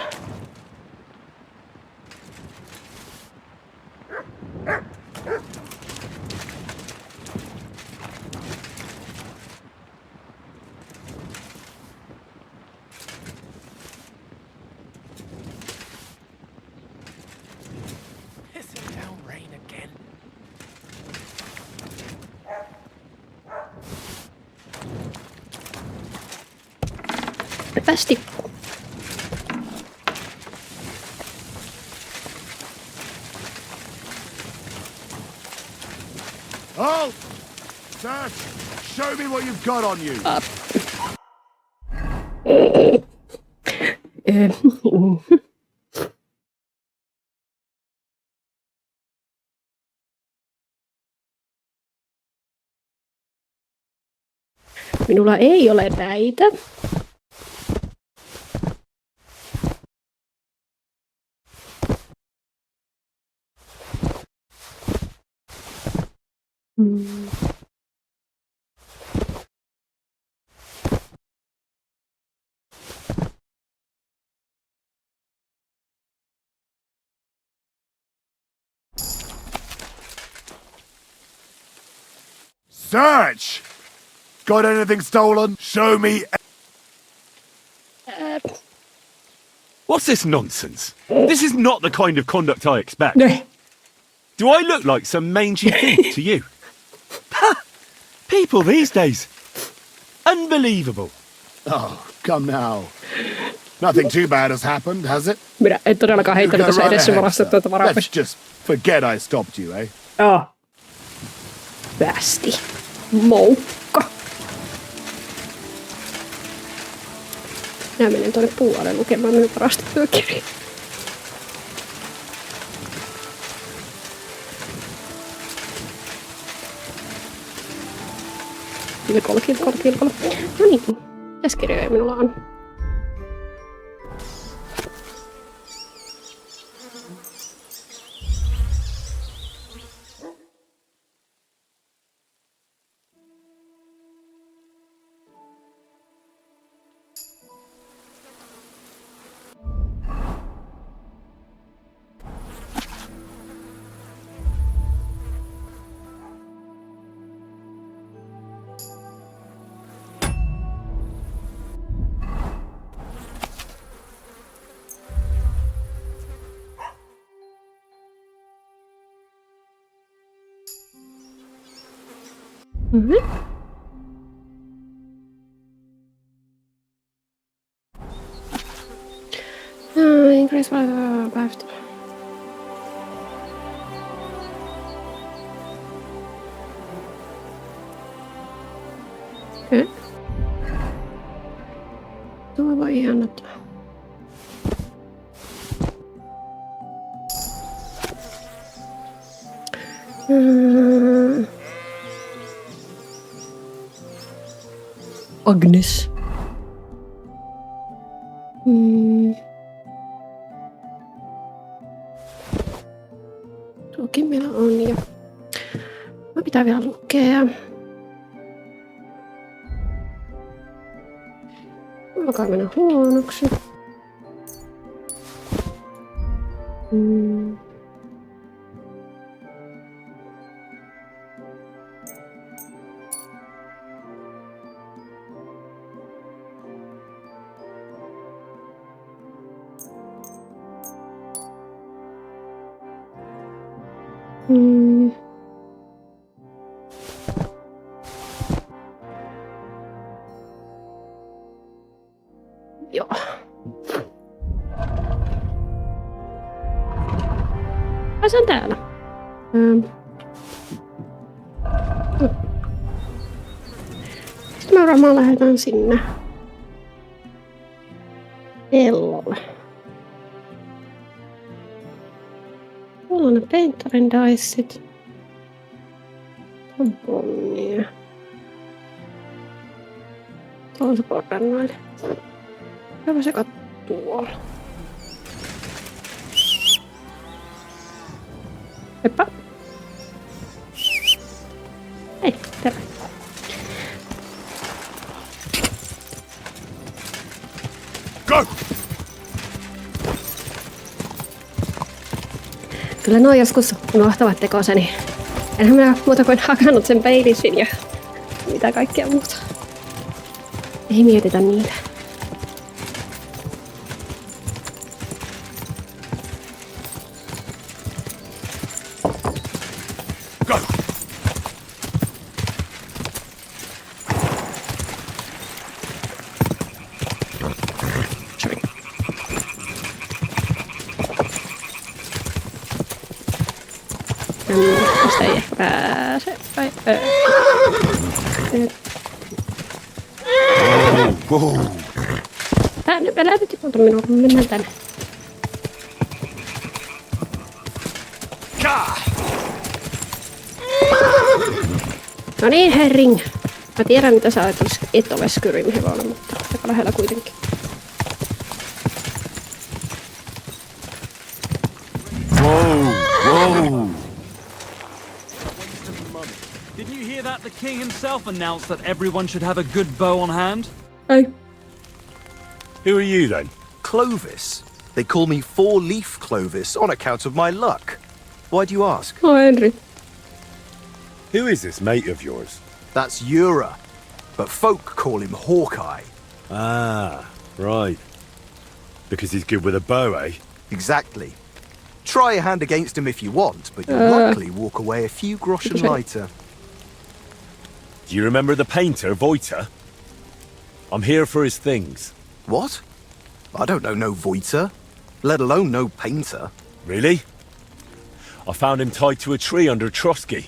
Päästi. Halt! Search! Show me what you've got on you! Minulla ei ole näitä. Search! Got anything stolen? Show me. What's this nonsense? This is not the kind of conduct I expect. Do I look like some mangy thief to you? People these days. Unbelievable. Oh, come now. Nothing too bad has happened, has it? Minä en todellakaan heittänyt tässä edessä varastettua varaa. Let's just forget I stopped you, eh? Päästi. Moukka. Minä menen tuonne puolelle lukemaan minun varastettua kirjaa. Kilkolla. No niin, mitäs kirjoja minulla on? Increase left. Okay. Tuo voi annattaa. Agnes. Tuokin meillä on ja mä pitää vielä lukea. Alkaa mennä huonoksi. Joo. Ai se on täällä. Sitten me varmaan lähdetään sinne pellolle. Tuolla on ne painterin diceit. Tamponia. Tuolla on se porrannoille. Käydä se tuolla. Heippa. Hei, terve. Go! Kyllä nuo joskus unohtavat tekonsa, niin enhän minä muuta kuin hakannut sen peilissin ja mitä kaikkea muuta. Ei mietitä niitä. Go! Tästä ei ehkä pääse. Tänne lähdet tuolta minua, kun mennään tänne. No niin, herring. Mä tiedän, mitä sä et ole skyrimhevonen, mutta aika lähellä kuitenkin. Whoa! Didn't you hear that? The king himself announced that everyone should have a good bow on hand. Ei. Who are you then? Clovis. They call me Four-Leaf Clovis on account of my luck. Why do you ask? Oh, Henry. Who is this mate of yours? That's Ura, but folk call him Hawkeye. Ah, right. Because he's good with a bow, eh? Exactly. Try a hand against him if you want, but you'll likely walk away a few groschen lighter. Do you remember the painter, Voita? I'm here for his things. What? I don't know no Voita, let alone no painter. Really? I found him tied to a tree under Troskyn.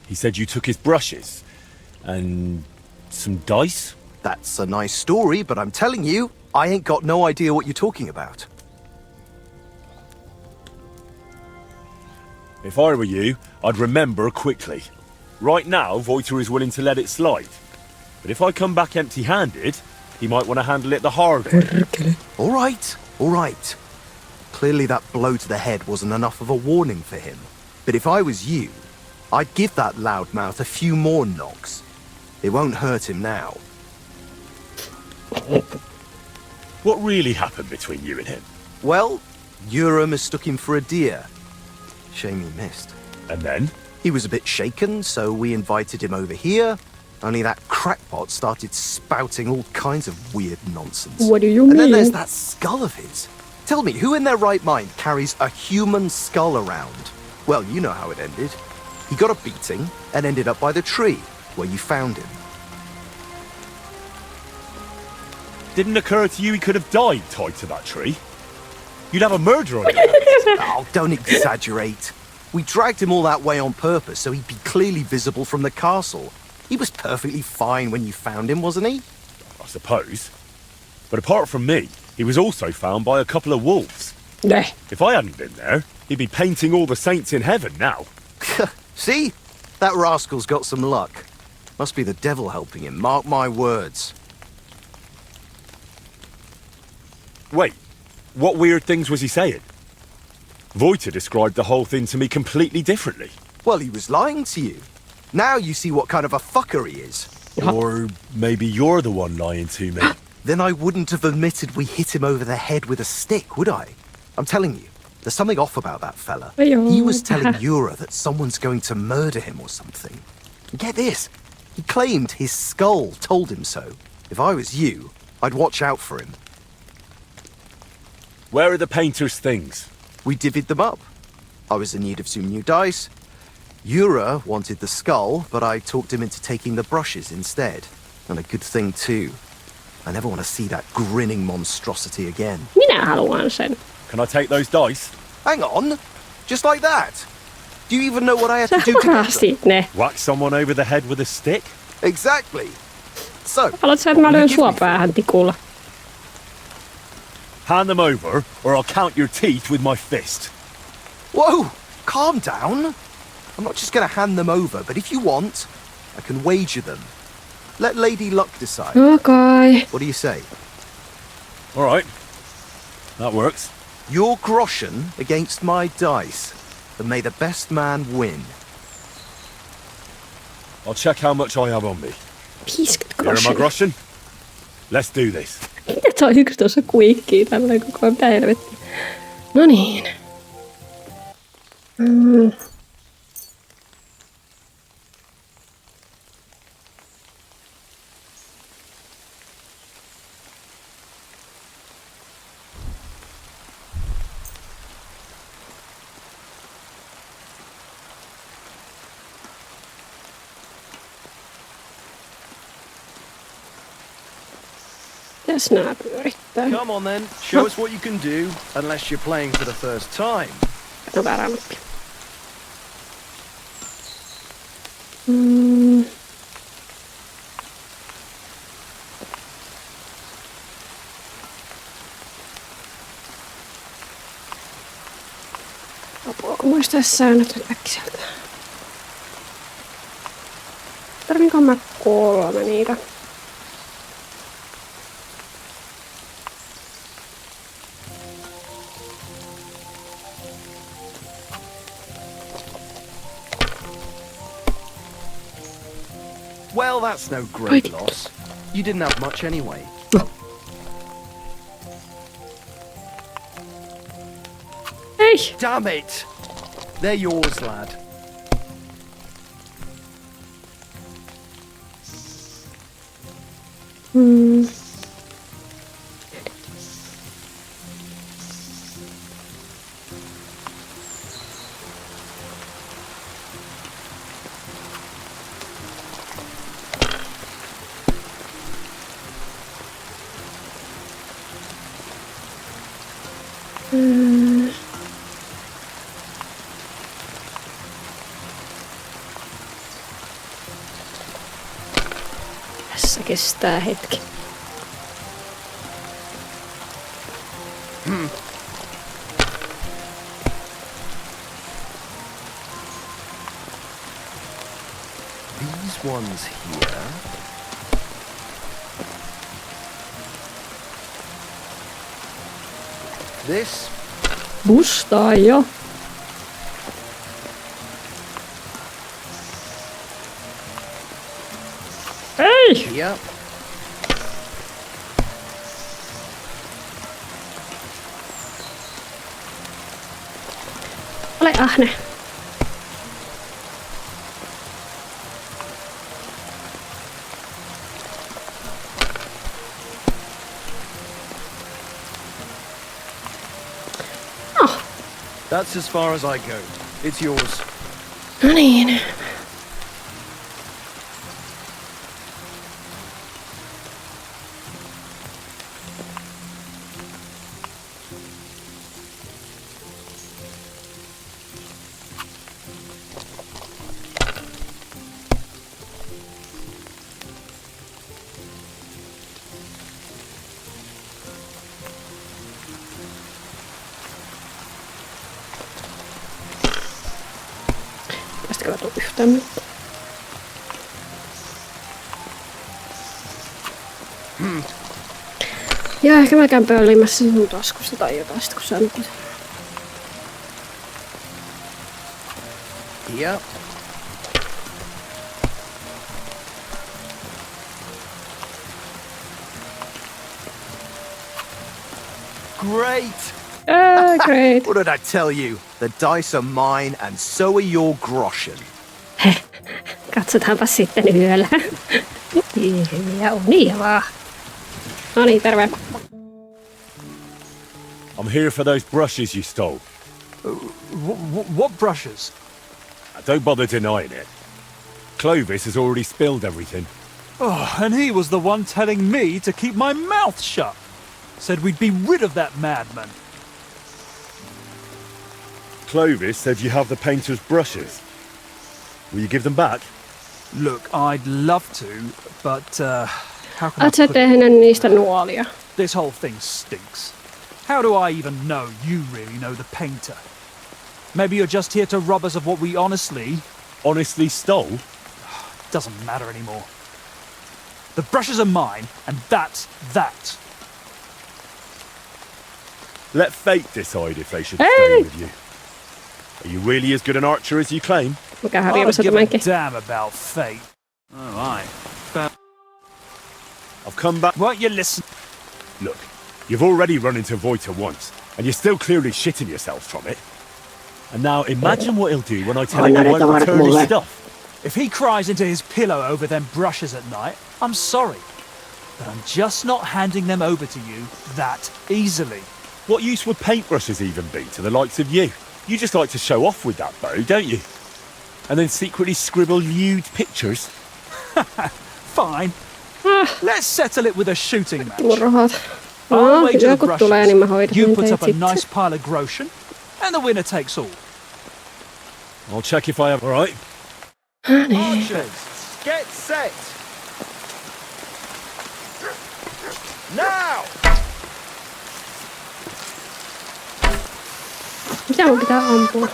He said you took his brushes and some dice? That's a nice story, but I'm telling you, I ain't got no idea what you're talking about. If I were you, I'd remember quickly. Right now, Voita is willing to let it slide. But if I come back empty-handed, he might want to handle it the hard way. All right. Clearly that blow to the head wasn't enough of a warning for him. But if I was you, I'd give that loudmouth a few more knocks. It won't hurt him now. What really happened between you and him? Well, Ura mistook him for a deer. Shame he missed. And then? He was a bit shaken, so we invited him over here. Only that crackpot started spouting all kinds of weird nonsense. What do you mean? And then there's that skull of his. Tell me, who in their right mind carries a human skull around? Well, you know how it ended. He got a beating and ended up by the tree, where you found him. Didn't occur to you he could have died tied to that tree? You'd have a murder on your hands. Oh, don't exaggerate. We dragged him all that way on purpose so he'd be clearly visible from the castle. He was perfectly fine when you found him, wasn't he? I suppose. But apart from me, he was also found by a couple of wolves. Yeah. If I hadn't been there, he'd be painting all the saints in heaven now. See? That rascal's got some luck. Must be the devil helping him, mark my words. Wait, what weird things was he saying? Voita described the whole thing to me completely differently. Well, he was lying to you. Now you see what kind of a fucker he is. Or maybe you're the one lying to me. Then I wouldn't have admitted we hit him over the head with a stick, would I? I'm telling you, there's something off about that fella. He was telling Ura that someone's going to murder him or something. And get this, he claimed his skull told him so. If I was you, I'd watch out for him. Where are the painter's things? We divvied them up. I was in need of some new dice. Yura wanted the skull, but I talked him into taking the brushes instead. And a good thing too. I never want to see that grinning monstrosity again. Minä haluan sen. Can I take those dice? Hang on. Just like that. Do you even know what I had to do to get them? Ne. Whack someone over the head with a stick? Exactly. So, haluatko sä, että mä lyön sua päähän tikulla? Hand them over, or I'll count your teeth with my fist. Whoa! Calm down. I'm not just going to hand them over, but if you want, I can wager them. Let Lady Luck decide. Okay. What do you say? All right. That works. Your groschen against my dice, and may the best man win. I'll check how much I have on me. 50 Here are my groschen. groschen. Let's do this. Mitä toi yksi tuossa kuikkii tälleen koko ajan? Mitä helvettiä? No niin. Mitäs nää pyörittää? Come on then, show us what you can do, unless you're playing for the first time. No väärä nappi. Apua, kun muistaa säännöt nyt äkkiseltä. Tarvinko mä 3 niitä? Well, that's no great loss. You didn't have much anyway. Hey! Damn it! They're yours, lad. Tässä kestää hetki. These ones here. This. Bustaa jo. Ei! Here. Ole ahne. That's as far as I go. It's yours. No niin. Tästä tuu yhtään mitään. Ja ehkä mä käyn pöllimässä sun taskusta tai jotain sit kun sä nukut. Here. Great! Great. What did I tell you? The dice are mine and so are your groschen. Katsotaanpa sitten yöllä. Ja unia vaan. No niin, terve. I'm here for those brushes you stole. What brushes? Don't bother denying it. Clovis has already spilled everything. Oh, and he was the one telling me to keep my mouth shut. Said we'd be rid of that madman. Clovis said you have the painter's brushes. Will you give them back? Look, I'd love to, but how can Oot sä tehnyt niistä nuolia? This whole thing stinks. How do I even know you really know the painter? Maybe you're just here to rob us of what we honestly stole? Doesn't matter anymore. The brushes are mine, and that's that. Let fate decide if they should stay with you. Are you really as good an archer as you claim? I don't give a damn about fate. Oh, aye. I've come back. Won't you listen? Look, you've already run into Voiter once, and you're still clearly shitting yourself from it. And now imagine what he'll do when I tell him he won't return his stuff. If he cries into his pillow over them brushes at night, I'm sorry. But I'm just not handing them over to you that easily. What use would paintbrushes even be to the likes of you? You just like to show off with that bow, don't you? And then secretly scribble lewd pictures? Fine. Let's settle it with a shooting match. No, I'll wager the joku tulee, niin mä brushes. hoidan You put teitä up a sitten. nice pile of groschen, and the winner takes all. I'll check if I have. All right. Archers, get set. Now. Mitä mun pitää ampua?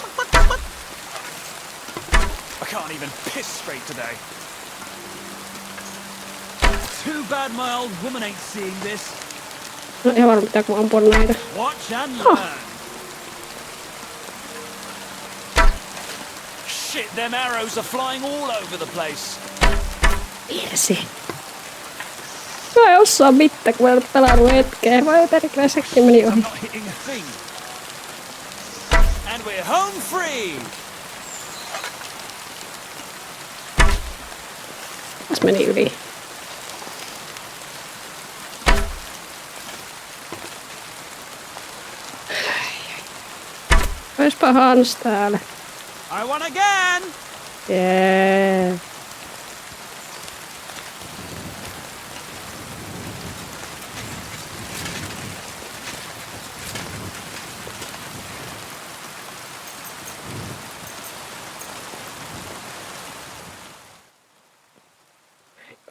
I can't even piss straight today. Too bad my old woman ain't seeing this. No ihan varmaan pitääkö mun ampua näitä. Watch and learn. Shit, them arrows are flying all over the place. Virsi. Mä en osaa mitään, kun mä en ole pelannut hetkeä. Vai perkele, sekin meni ohi. Not hitting a thing. And we're home free. Tässä meni yli. Oispa Hans täällä. I won again. Yeah.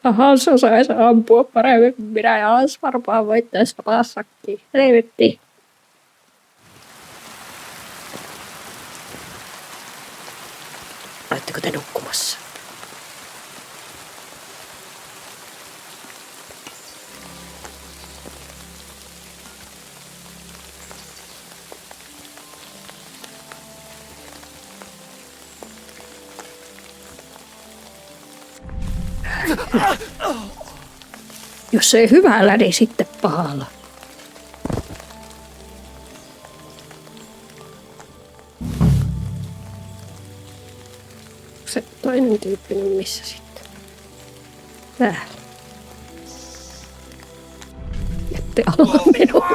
Hans osaisi ampua paremmin kuin minä ja Hans varmaan voittaisi palassakin. Helvetti. Oletteko te nukkumassa? Jos ei hyvällä, niin sitten pahalla. Se toinen tyyppi, niin missä sitten? Täällä. Jätte alla minulle.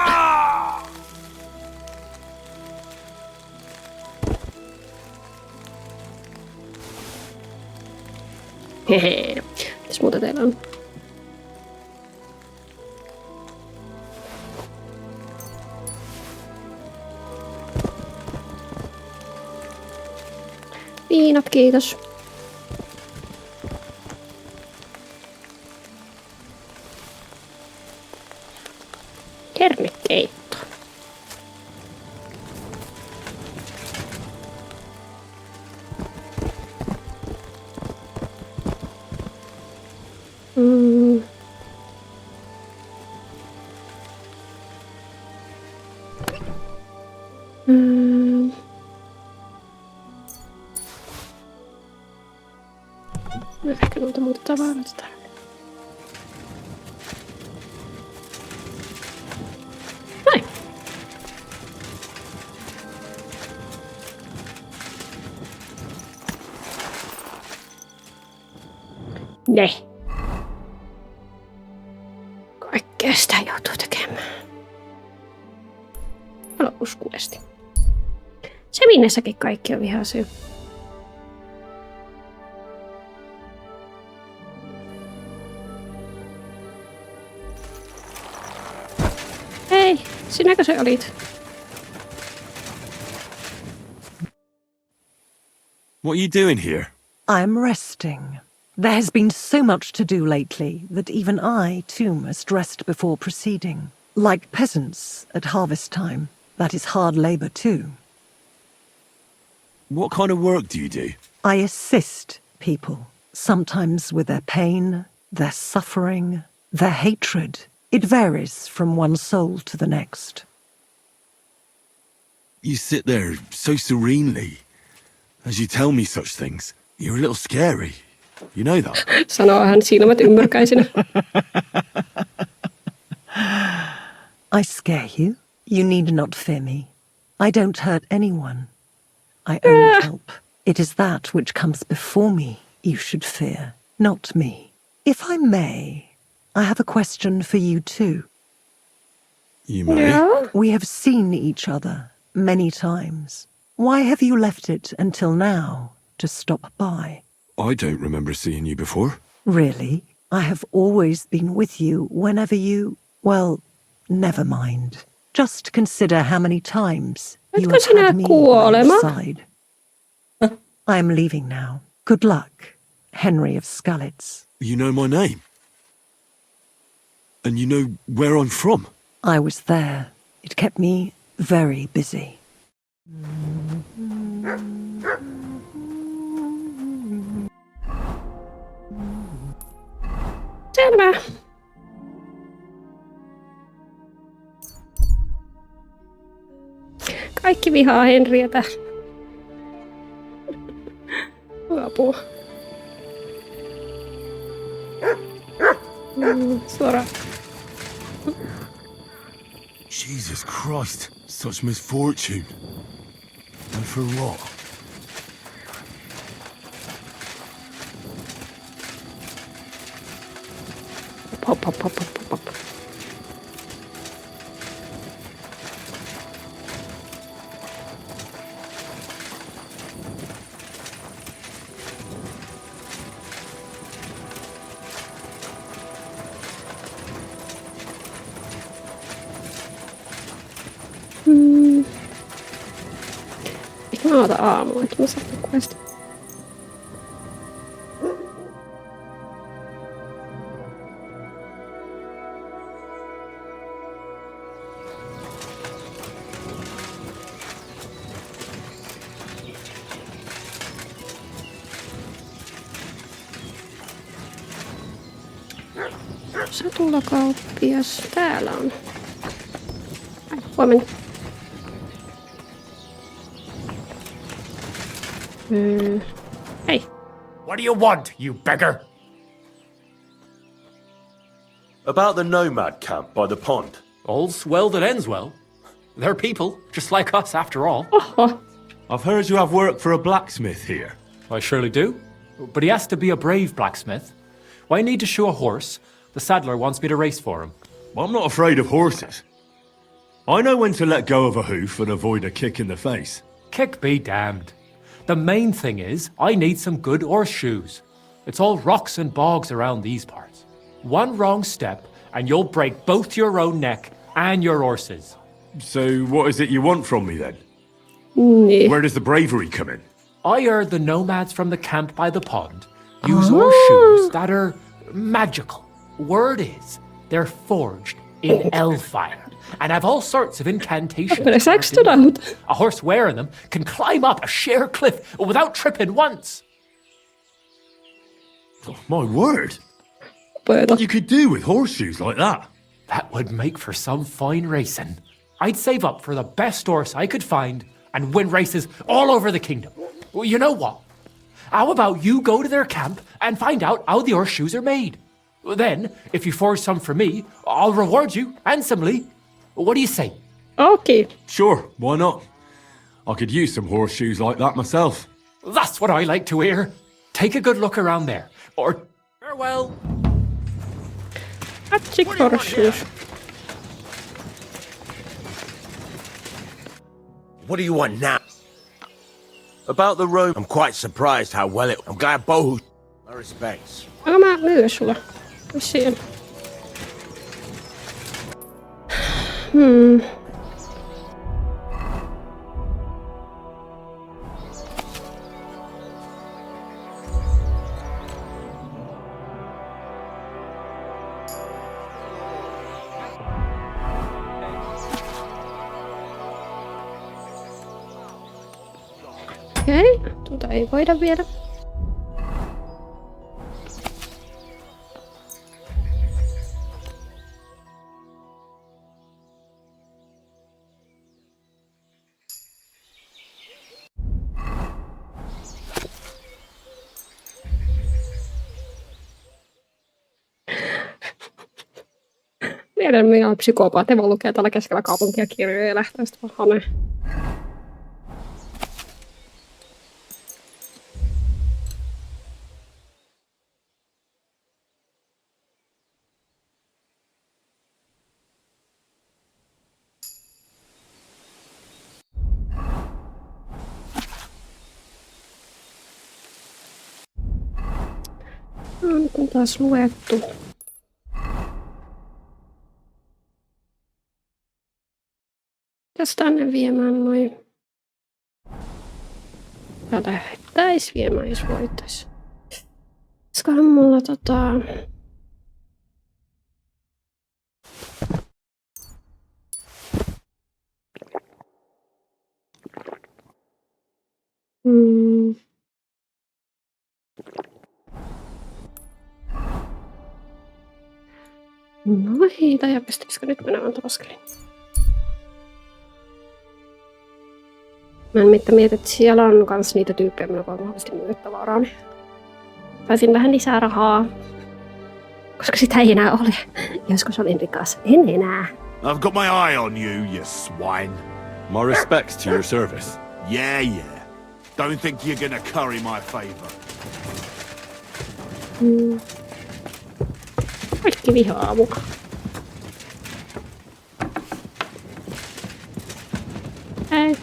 Hehe. Mitäs muuta teillä on? Viinat, kiitos. Hernekeitto. Ehkä noita muuta tavaroita tarvitsen. Noin. Ne. Kaikkea sitä joutuu tekemään. Talouskuvesti. Seminnessäkin kaikki on vihaisia. Hei, sinäkö se olit? What are you doing here? I'm resting. There has been so much to do lately that even I, too, must rest before proceeding. Like peasants at harvest time, that is hard labor too. What kind of work do you do? I assist people, sometimes with their pain, their suffering, their hatred. It varies from one soul to the next. You sit there so serenely as you tell me such things. You're a little scary. You know that? Sanoo hän silmät ymmärkäisinä. I scare you? You need not fear me. I don't hurt anyone. I only help. It is that which comes before me you should fear, not me. If I may, I have a question for you too. You may. Yeah. We have seen each other many times. Why have you left it until now to stop by? I don't remember seeing you before. Really? I have always been with you whenever you... Well, never mind. Just consider how many times you have had me by your side. I am leaving now. Good luck, Henry of Skalitz. You know my name. And you know where I'm from. I was there. It kept me very busy. Selvä. Kaikki vihaa Henriätä. Apua. Suoraan. Jesus Christ, such misfortune. And for what? Pop, pop, pop, pop, pop. Ehkä mä otan aamulla, että mä saan quest. Satulakauppias täällä on. Huomenna. Hey. What do you want, you beggar? About the nomad camp by the pond. All's well that ends well. They're people, just like us after all. I've heard you have work for a blacksmith here. I surely do. But he has to be a brave blacksmith. Why need to shoe a horse? The saddler wants me to race for him. Well, I'm not afraid of horses. I know when to let go of a hoof and avoid a kick in the face. Kick be damned. The main thing is, I need some good horseshoes. It's all rocks and bogs around these parts. One wrong step, and you'll break both your own neck and your horse's. So what is it you want from me then? Nee. Where does the bravery come in? I heard the nomads from the camp by the pond use horseshoes that are magical. Word is, they're forged in hellfire and have all sorts of incantations. A horse wearing them can climb up a sheer cliff without tripping once. Oh, my word. What you could do with horseshoes like that? That would make for some fine racing. I'd save up for the best horse I could find and win races all over the kingdom. Well, you know what? How about you go to their camp and find out how the horseshoes are made? Then, if you forge some for me, I'll reward you handsomely. What do you say? Okay. Sure, why not? I could use some horseshoes like that myself. That's what I like to hear. Take a good look around there. Or farewell. Magic horseshoes. What do you want now? About the road. I'm quite surprised how well it... I'm glad both... My respects. Onko mä myy sulle? Vissiin. Okei, tuota ei voida viedä. Mielen mikä on psykopaatti, vaan lukee täällä keskellä kaupunkia kirjoja ja lähtee sitten vaan haneen. Nyt on taas luettu. Mitäs tänne viemään noin? Tää lähettäis viemään, jos voitais. Olisikohan mulla No hiitä, ja pistäisikö nyt mennä Troskyin? Mä en mitään mietin, että siellä on kans niitä tyyppejä, millä voi mahdollisesti myydä tavaraa, niin saisin vähän lisää rahaa. Koska sitä ei enää ole. Joskus olin rikas. En enää. I've got my eye on you, you swine. My respects to your service. Yeah. Don't think you're gonna curry my favor. Kaikki vihaa mukaan. Ei.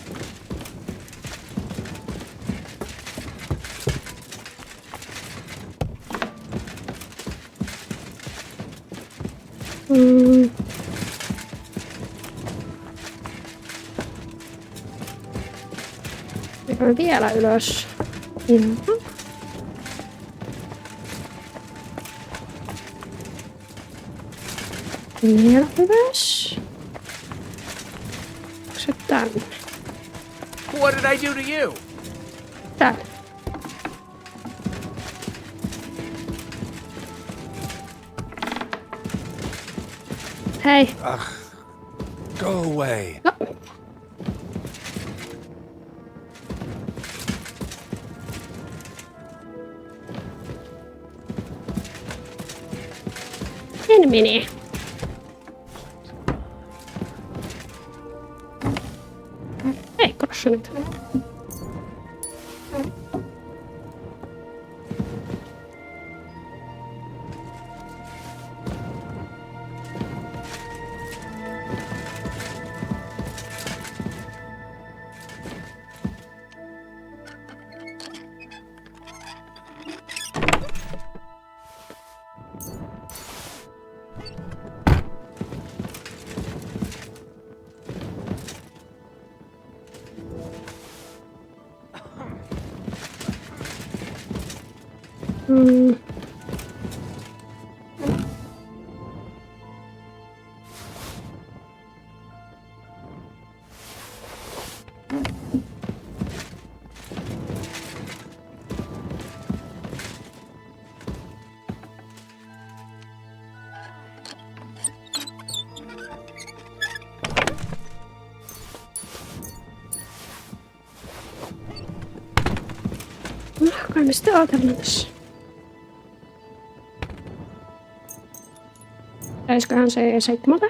Mennään vielä ylös. Vielä ylös. Onko se tänne? What did I do to you? Tänne. Hei. Go away. No. En mene. Ei korossu nyt. Kai me sitten ajatellaan tässä. Jäisiköhän se 7?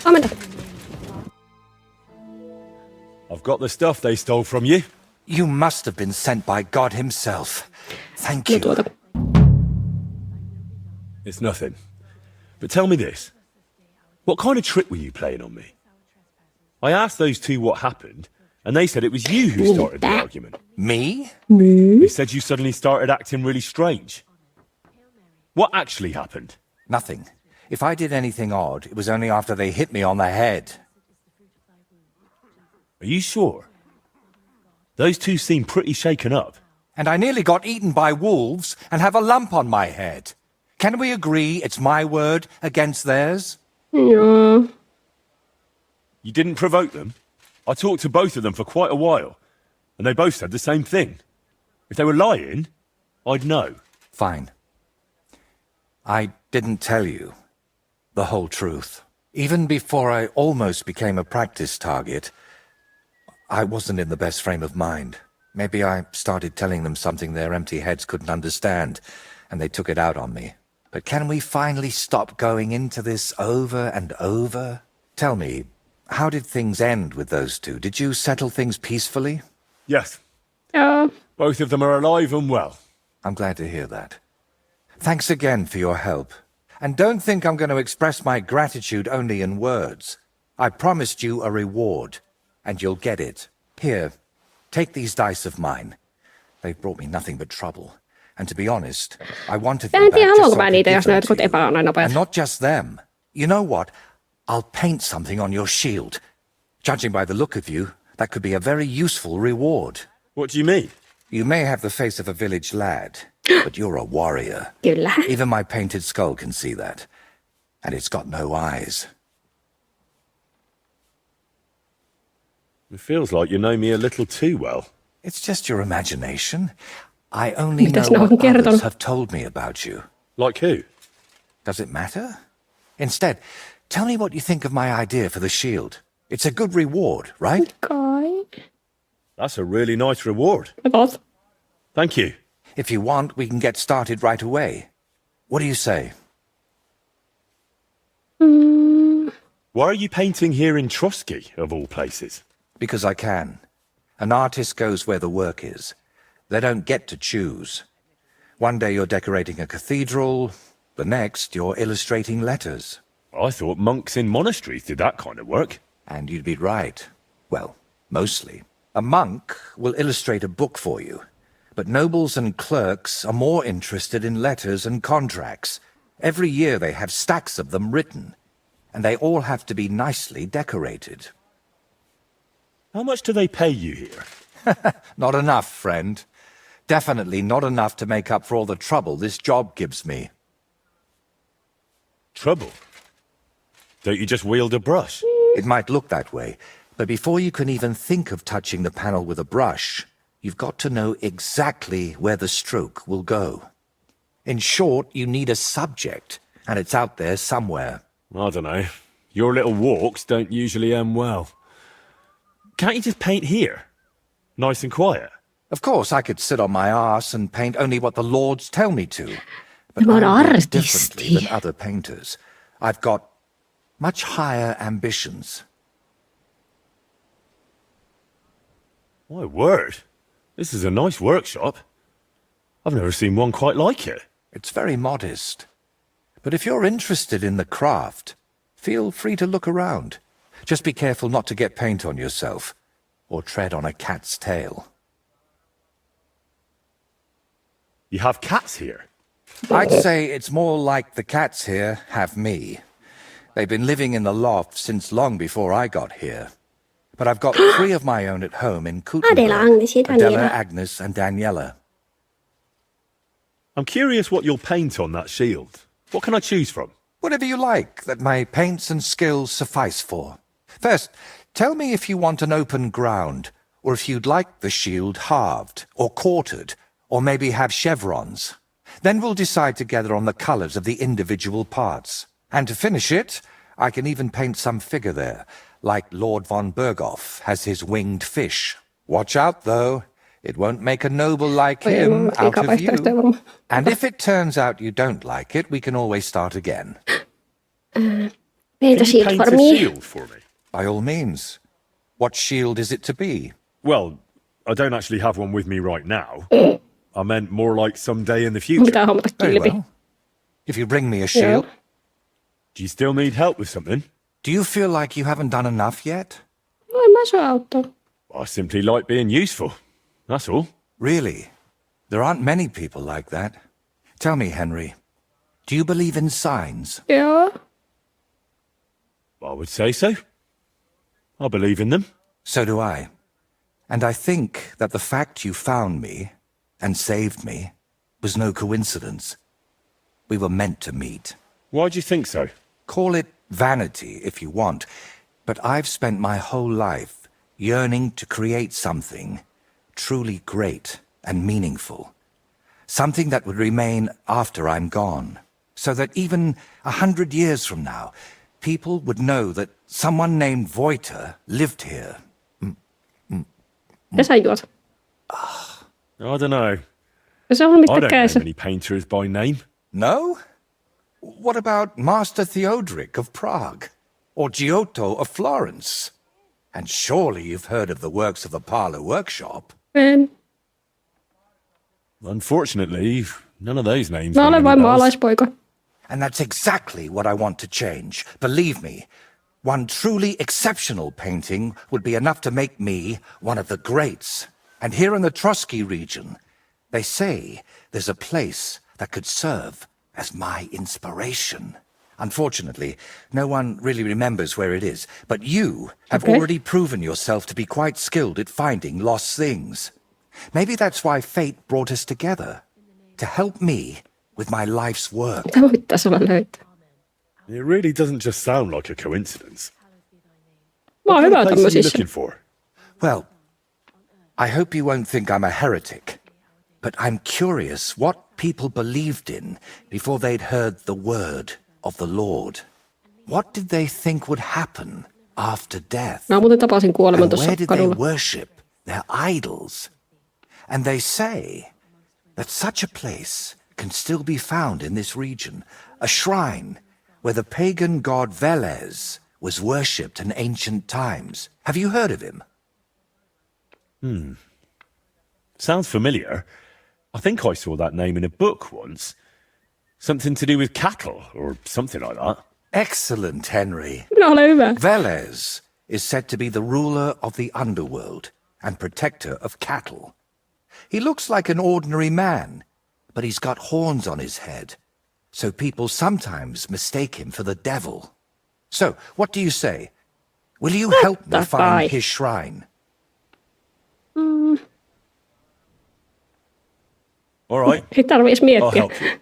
Amenda. I've got the stuff they stole from you. You must have been sent by God himself. Thank you. It's nothing. But tell me this. What kind of trick were you playing on me? I asked those two what happened, and they said it was you who started the argument. Me? They said you suddenly started acting really strange. What actually happened? Nothing. If I did anything odd, it was only after they hit me on the head. Are you sure? Those two seem pretty shaken up. And I nearly got eaten by wolves and have a lump on my head. Can we agree it's my word against theirs? Yeah. You didn't provoke them? I talked to both of them for quite a while, and they both said the same thing. If they were lying, I'd know. Fine. I didn't tell you the whole truth. Even before I almost became a practice target, I wasn't in the best frame of mind. Maybe I started telling them something their empty heads couldn't understand, and they took it out on me. But can we finally stop going into this over and over? Tell me, how did things end with those two? Did you settle things peacefully? Yes. Both of them are alive and well. I'm glad to hear that. Thanks again for your help. And don't think I'm going to express my gratitude only in words. I promised you a reward, and you'll get it. Here, take these dice of mine. They've brought me nothing but trouble. And to be honest, I wanted them back just so I could give them to you. And not just them. You know what? I'll paint something on your shield. Judging by the look of you, that could be a very useful reward. What do you mean? You may have the face of a village lad, but you're a warrior. Even my painted skull can see that. And it's got no eyes. It feels like you know me a little too well. It's just your imagination. I only know what others have told me about you. Like who? Does it matter? Instead, tell me what you think of my idea for the shield. It's a good reward, right? That's a really nice reward. Thank you. If you want, we can get started right away. What do you say? Why are you painting here in Troskyn, of all places? Because I can. An artist goes where the work is. They don't get to choose. One day you're decorating a cathedral, the next you're illustrating letters. I thought monks in monasteries did that kind of work. And you'd be right. Well, mostly. A monk will illustrate a book for you, but nobles and clerks are more interested in letters and contracts. Every year they have stacks of them written, and they all have to be nicely decorated. How much do they pay you here? Not enough, friend. Definitely not enough to make up for all the trouble this job gives me. Trouble? Don't you just wield a brush? It might look that way, but before you can even think of touching the panel with a brush, you've got to know exactly where the stroke will go. In short, you need a subject, and it's out there somewhere. I don't know. Your little walks don't usually end well. Can't you just paint here? Nice and quiet? Of course, I could sit on my arse and paint only what the lords tell me to. But I work differently than other painters. I've got much higher ambitions. My word. This is a nice workshop. I've never seen one quite like it. It's very modest. But if you're interested in the craft, feel free to look around. Just be careful not to get paint on yourself, or tread on a cat's tail. You have cats here? I'd say it's more like the cats here have me. They've been living in the loft since long before I got here. But I've got 3 of my own at home in Kutsuvat, Adela, Agnes and Daniela. I'm curious what you'll paint on that shield. What can I choose from? Whatever you like that my paints and skills suffice for. First, tell me if you want an open ground, or if you'd like the shield halved, or quartered, or maybe have chevrons. Then we'll decide together on the colours of the individual parts. And to finish it, I can even paint some figure there, like Lord von Berghoff has his winged fish. Watch out, though. It won't make a noble like him out of you. And if it turns out you don't like it, we can always start again. Paint a shield for me. Shield for me? By all means. What shield is it to be? Well, I don't actually have one with me right now. I meant more like someday in the future. Very well. if you bring me a shield. Yeah. Do you still need help with something? Do you feel like you haven't done enough yet? No, en mä sua auttaa. I simply like being useful. That's all. Really? There aren't many people like that. Tell me, Henry, do you believe in signs? Joo. I would say so. I believe in them. So do I. And I think that the fact you found me and saved me was no coincidence. We were meant to meet. Why do you think so? Call it vanity if you want, but I've spent my whole life yearning to create something truly great and meaningful. Something that would remain after I'm gone, so that even 100 years from now, people would know that someone named Voita lived here. Ja sä juot. I don't know. Se on I mistä don't know käessä. many painters by name. No? What about Master Theodoric of Prague? Or Giotto of Florence? And surely you've heard of the works of the Paluu workshop. En. Unfortunately, none of those names. Mä ring olen any vain bells. maalaispoika. And that's exactly what I want to change. Believe me, one truly exceptional painting would be enough to make me one of the greats. And here in the Troskyn region, they say there's a place that could serve as my inspiration. Unfortunately, no one really remembers where it is, but you have already proven yourself to be quite skilled at finding lost things. Maybe that's why fate brought us together, to help me with my life's work. Mitä voittais olla löytää? It really doesn't just sound like a coincidence. Mä oon What kind hyvä of place are you tämmöisissä. looking for? Well, I hope you won't think I'm a heretic, but I'm curious what people believed in before they'd heard the word of the Lord. What did they think would happen after death? Mä muuten tapasin kuoleman And tuossa where did they kadulla. worship their idols? And they say that such a place can still be found in this region, a shrine where the pagan god Velez was worshipped in ancient times. Have you heard of him? Sounds familiar. I think I saw that name in a book once. Something to do with cattle or something like that. Excellent, Henry. Minä olen hyvä. Velez is said to be the ruler of the underworld and protector of cattle. He looks like an ordinary man, but he's got horns on his head, so people sometimes mistake him for the devil. So, what do you say? Will you help me find his shrine? All right, Ei tarvitsisi I'll miettiä. help you.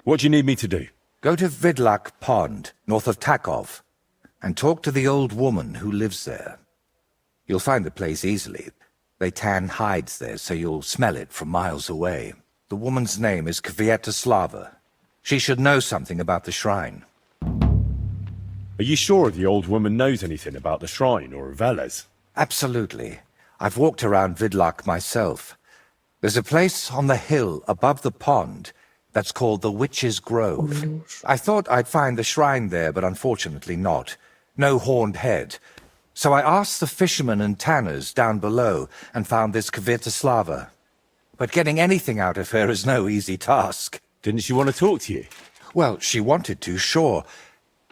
What do you need me to do? Go to Vidlak Pond, north of Takov, and talk to the old woman who lives there. You'll find the place easily. They tan hides there, so you'll smell it from miles away. The woman's name is Kvietoslava. She should know something about the shrine. Are you sure the old woman knows anything about the shrine or Velez? Absolutely. I've walked around Vidlak myself. There's a place on the hill above the pond that's called the Witch's Grove. I thought I'd find the shrine there, but unfortunately not. No horned head. So I asked the fishermen and tanners down below and found this Kvietoslava. But getting anything out of her is no easy task. Didn't she want to talk to you? Well, she wanted to, sure.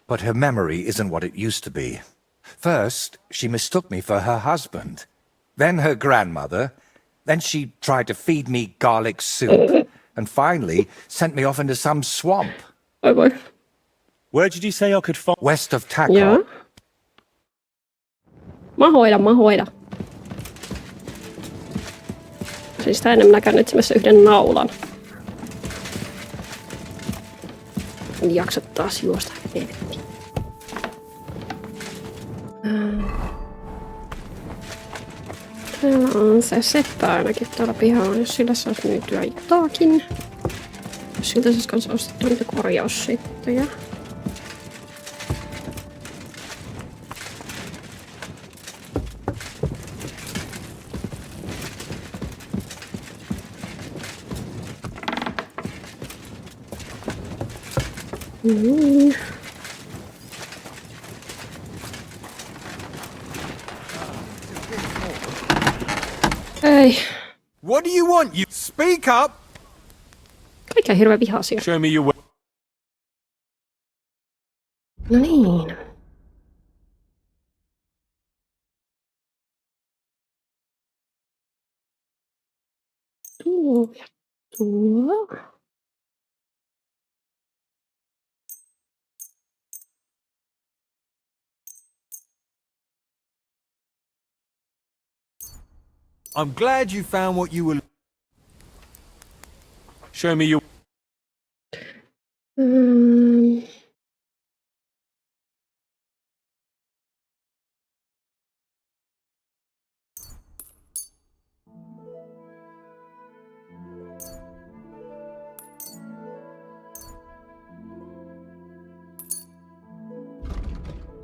But her memory isn't what it used to be. First, she mistook me for her husband. Then her grandmother. Then she tried to feed me garlic soup. And finally, sent me off into some swamp. Oi voi. Where did you say I could find? West of Takov. Joo. Mä hoidan. Siis sitä ennen minä käyn etsimässä yhden naulan. En jaksa taas juosta helvettiin. Täällä on se seppä ainakin tuolla pihalla, jos sillä saisi myytyä jotakin. Jos siltä saisi kanssa ostettua niitä korjaussittoja. Niin. Ei. What do you want? You speak up. Kaikki on hirveän vihaisia. Show me your way. No niin. Tuo ja tuo. I'm glad you found what you were... Show me your...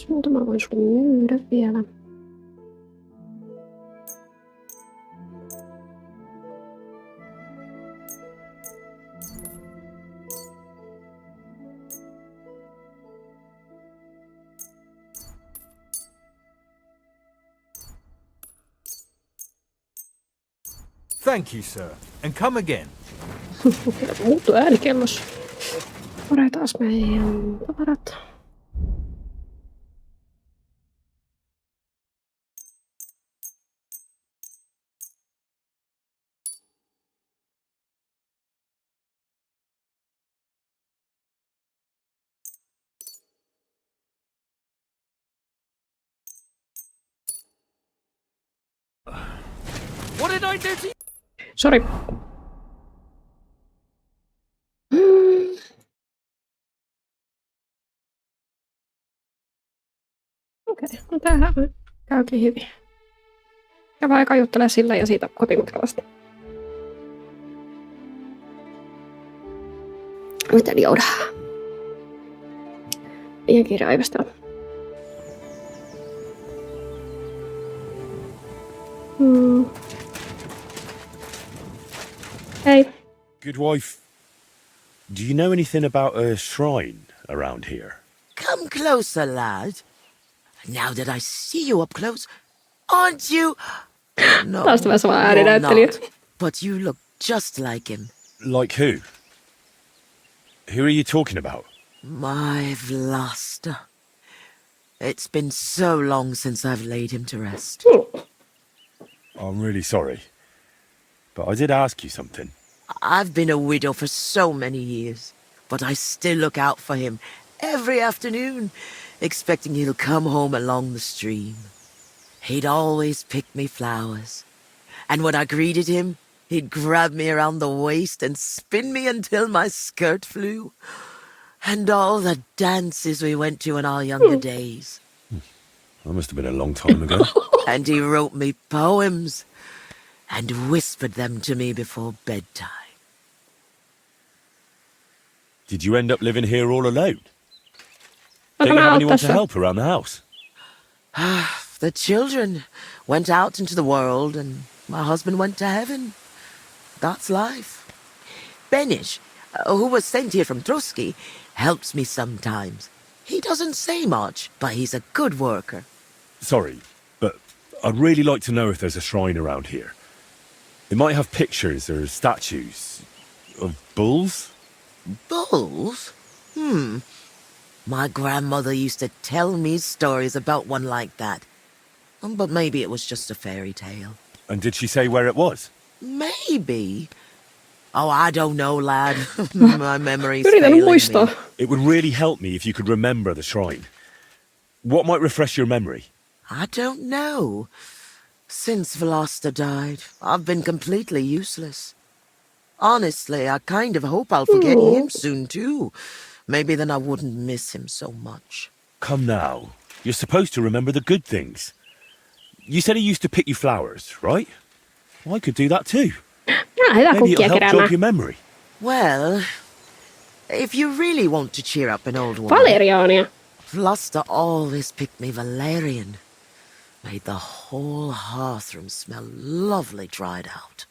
Muutama voin sulle myydä vielä. Thank you, sir. And come again. Muuttuu äänikellos. Korjataan meidän tavarat. What did I do to you? Sori. Okei, no tämähän käykin hyvin. Ja vaikka juttelee sillä ja siitä kotimatkalla. Miten joudaa? Liian kiire aivastella. Hey. Good wife. Do you know anything about a shrine around here? Come closer, lad. Now that I see you up close, aren't you? No, you're not. But you look just like him. Like who? Who are you talking about? My Vlasta. It's been so long since I've laid him to rest. I'm really sorry. But I did ask you something. I've been a widow for so many years, but I still look out for him every afternoon, expecting he'll come home along the stream. He'd always pick me flowers, and when I greeted him, he'd grab me around the waist and spin me until my skirt flew. And all the dances we went to in our younger days. That must have been a long time ago. And he wrote me poems and whispered them to me before bedtime. Did you end up living here all alone? Don't you have anyone to help around the house? The children went out into the world and my husband went to heaven. That's life. Benish, who was sent here from Troskyn, helps me sometimes. He doesn't say much, but he's a good worker. Sorry, but I'd really like to know if there's a shrine around here. It might have pictures or statues of bulls. Bulls? My grandmother used to tell me stories about one like that. But maybe it was just a fairy tale. And did she say where it was? Maybe. Oh, I don't know, lad. My memory's failing me. It would really help me if you could remember the shrine. What might refresh your memory? I don't know. Since Vlasta died, I've been completely useless. Honestly, I kind of hope I'll forget him soon, too. Maybe then I wouldn't miss him so much. Come now. You're supposed to remember the good things. You said he used to pick you flowers, right? Well, I could do that too. Maybe it'll help jog your memory. Well, if you really want to cheer up an old woman... Valeriania. Vlasta always picked me valerian. Made the whole hearthroom smell lovely dried out.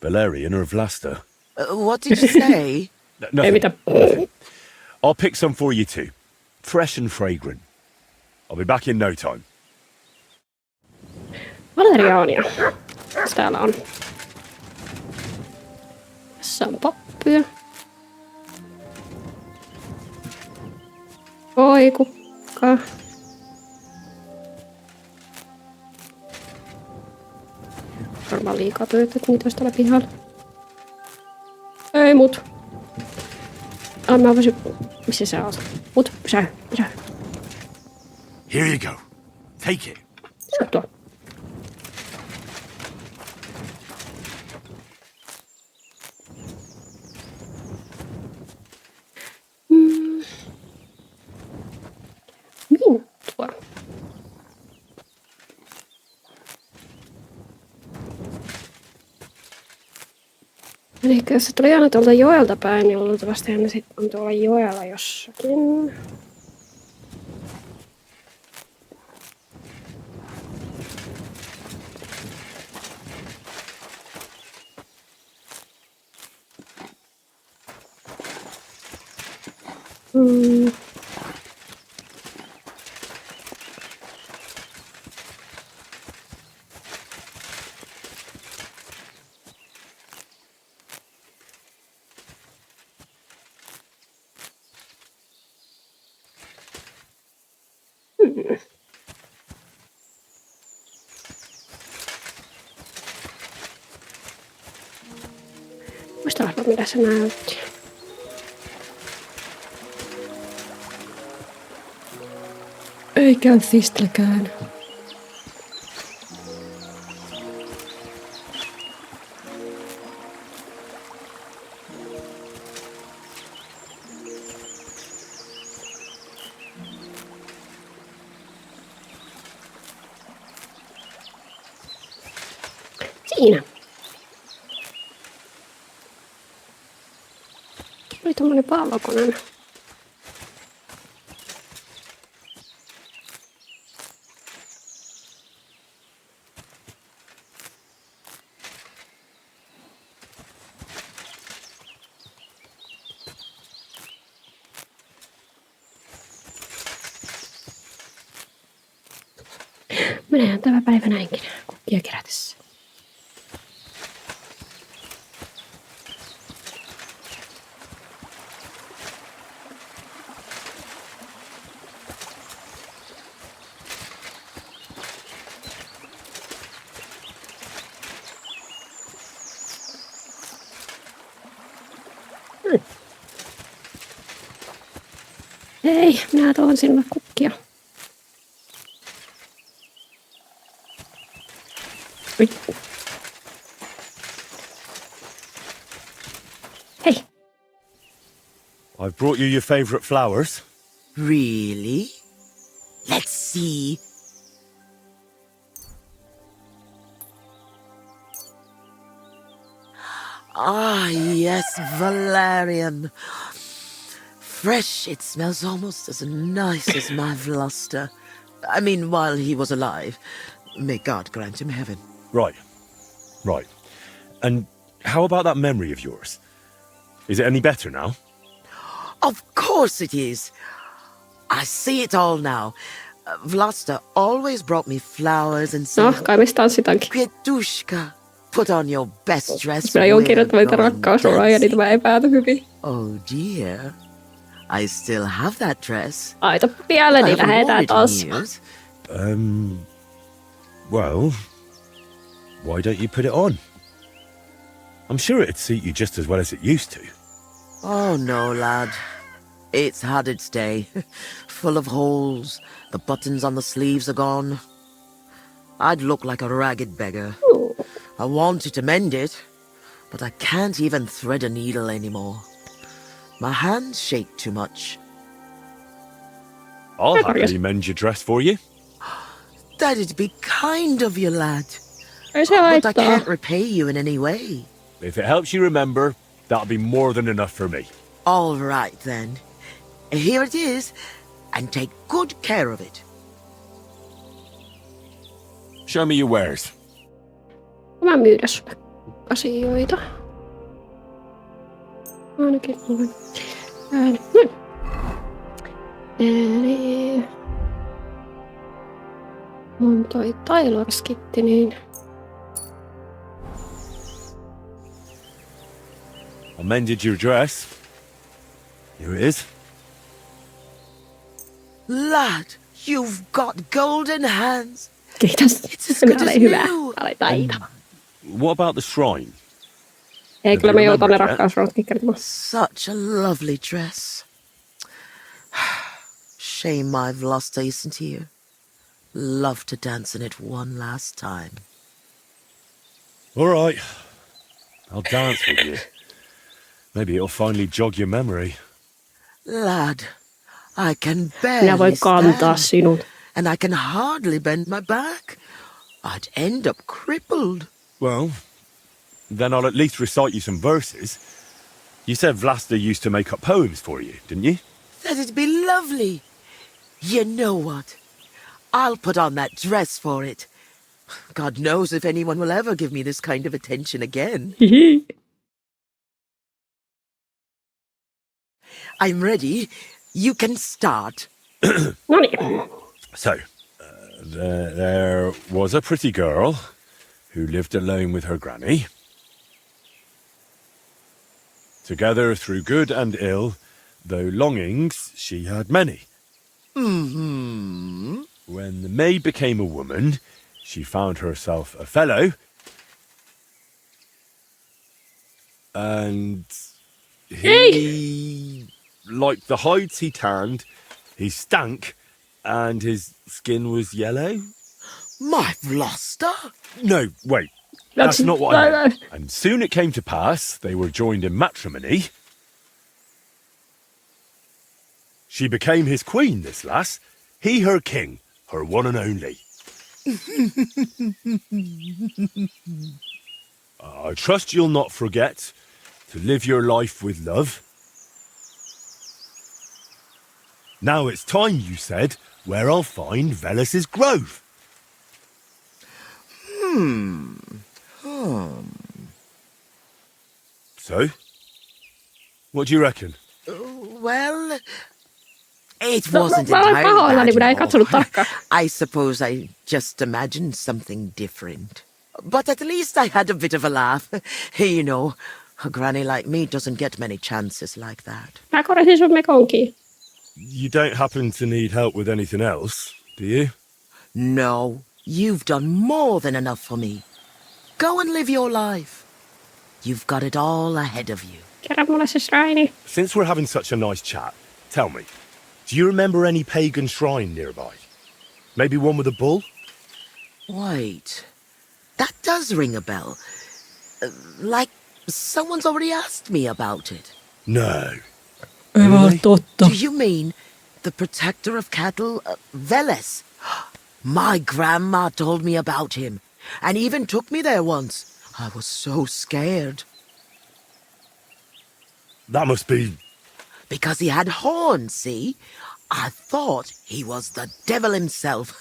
Valerian or Vlasta? What did you say? Nothing. I'll pick some for you too. Fresh and fragrant. I'll be back in no time. Valeriania. Mitäs täällä on? Tässä on pappia. Oi kukka. Varmaan liikaa pyytät niitä olisi täällä pihalla. Ei mut. Mä voisin... Missä sä oot? Mut, pysähy. Here you go. Take it. Sä tuo. Minttua. Eli jos se tuli aina tuolta joelta päin, niin luultavasti ne sitten on tuolla joella jossakin. Muistaanko mitä se näytti? Ei käy Fistelkään. Siinä. Oli tommonen valkoinen. Menehän tämä päivä näinkin kukkia kerätessä. Hei, minä tuon sinulle kukkia. Oi. Hey. I've brought you your favourite flowers. Really? Let's see. Ah, yes, valerian. Fresh, it smells almost as nice as my Vlasta. I mean, while he was alive. May God grant him heaven. Right. And how about that memory of yours? Is it any better now? Of course it is. I see it all now. Vlasta always brought me flowers and said, kai mistä tanssitankin. Kvetushka, put on your best dress. Minä joon kirjoittamaan niitä rakkausoloja ja niitä mä ei pääty hyvin. Oh dear. I still have that dress. Aita vielä, niin lähdetään taas. Well, why don't you put it on? I'm sure it'd suit you just as well as it used to. Oh no, lad. It's had its day. Full of holes. The buttons on the sleeves are gone. I'd look like a ragged beggar. I wanted to mend it, but I can't even thread a needle anymore. My hands shake too much. I'll happily mend your dress for you. That'd be kind of you, lad. Ei se But I haittaa. can't repay you in any way. If it helps you remember, that'll be more than enough for me. All right, then. Here it is, and take good care of it. Show me your wares. Mä myydä sulle asioita. Ainakin mulle. Eli... on toi Taylor-skitti, niin... I mended your dress. Here it is. Lad, you've got golden hands. Kiitos. It's as good as Hyvä. new. Oli taitava. What about the shrine? Ei, kyllä mä joutan ne remember it yet? rakkausruunat kikkerit. Such a lovely dress. Shame I've lost her, isn't here? Love to dance in it one last time. All right. I'll dance with you. Maybe it'll finally jog your memory. Lad, I can Minä barely voin kantaa stand, sinut. and I can hardly bend my back. I'd end up crippled. Well, then I'll at least recite you some verses. You said Vlasta used to make up poems for you, didn't you? That'd be lovely. You know what? I'll put on that dress for it. God knows if anyone will ever give me this kind of attention again. I'm ready. You can start. So, there was a pretty girl who lived alone with her granny. Together through good and ill, though longings she had many. Mm-hmm. When the maid became a woman, she found herself a fellow. And he, like the hides he tanned, he stank, and his skin was yellow. My Vlasta? No, wait. That's not what I meant. And soon it came to pass they were joined in matrimony. She became his queen, this lass. He her king, her one and only. I trust you'll not forget to live your life with love. Now it's time, you said, where I'll find Velas's grove. So, what do you reckon? Well, it wasn't entirely bad, you know. I suppose I just imagined something different. But at least I had a bit of a laugh. You know, a granny like me doesn't get many chances like that. Mä korjasin sun mekonkin. You don't happen to need help with anything else, do you? No, you've done more than enough for me. Go and live your life. You've got it all ahead of you. Kerro mulle se shrine. Since we're having such a nice chat, tell me, do you remember any pagan shrine nearby? Maybe one with a bull? Wait, that does ring a bell. Like someone's already asked me about it. No. Really? Do you mean the protector of cattle, Veles? My grandma told me about him, and even took me there once. I was so scared. That must be... Because he had horns, see? I thought he was the devil himself.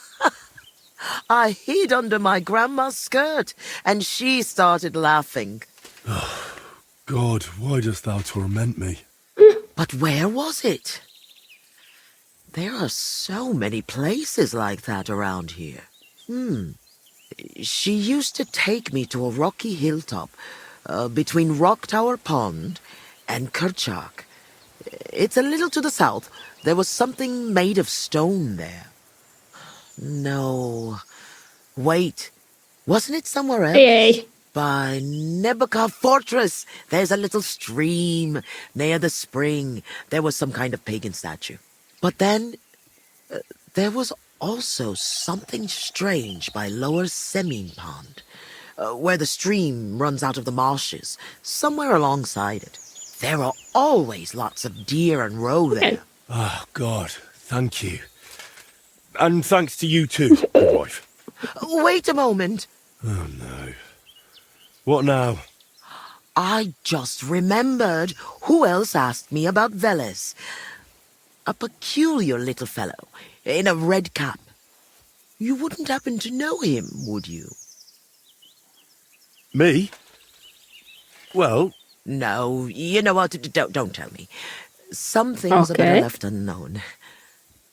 I hid under my grandma's skirt, and she started laughing. Oh, God, why dost thou torment me? But where was it? There are so many places like that around here. She used to take me to a rocky hilltop between Rock Tower Pond and Kerchak. It's a little to the south. There was something made of stone there. No. Wait. Wasn't it somewhere else? Ei. By Nebuchadnezzar Fortress. There's a little stream near the spring. There was some kind of pagan statue. But then there was also something strange by Lower Semine Pond, where the stream runs out of the marshes, somewhere alongside it. There are always lots of deer and roe there. Oh, God, thank you. And thanks to you too, good wife. Wait a moment. Oh, no. What now? I just remembered who else asked me about Veles. A peculiar little fellow in a red cap. You wouldn't happen to know him, would you? Me? Well... No, you know what? Don't tell me. Some things are better left unknown.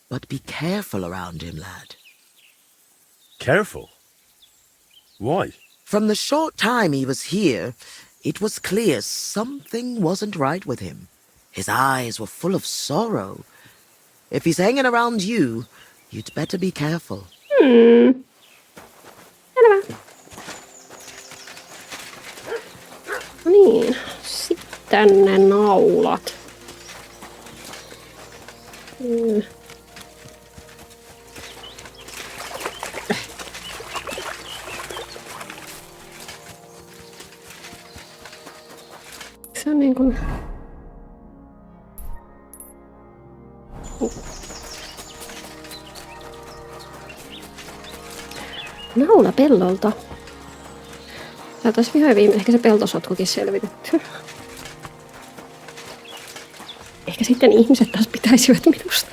But be careful around him, lad. Careful? Why? From the short time he was here, it was clear something wasn't right with him. His eyes were full of sorrow. If he's hanging around you, you'd better be careful. Selvä. No niin, sitten ne naulat. Se on niin kuin... Naula pellolta. Saataisiin vihdoin viime ehkä se peltosotkukin selvitetty. Ehkä sitten ihmiset taas pitäisivät minusta.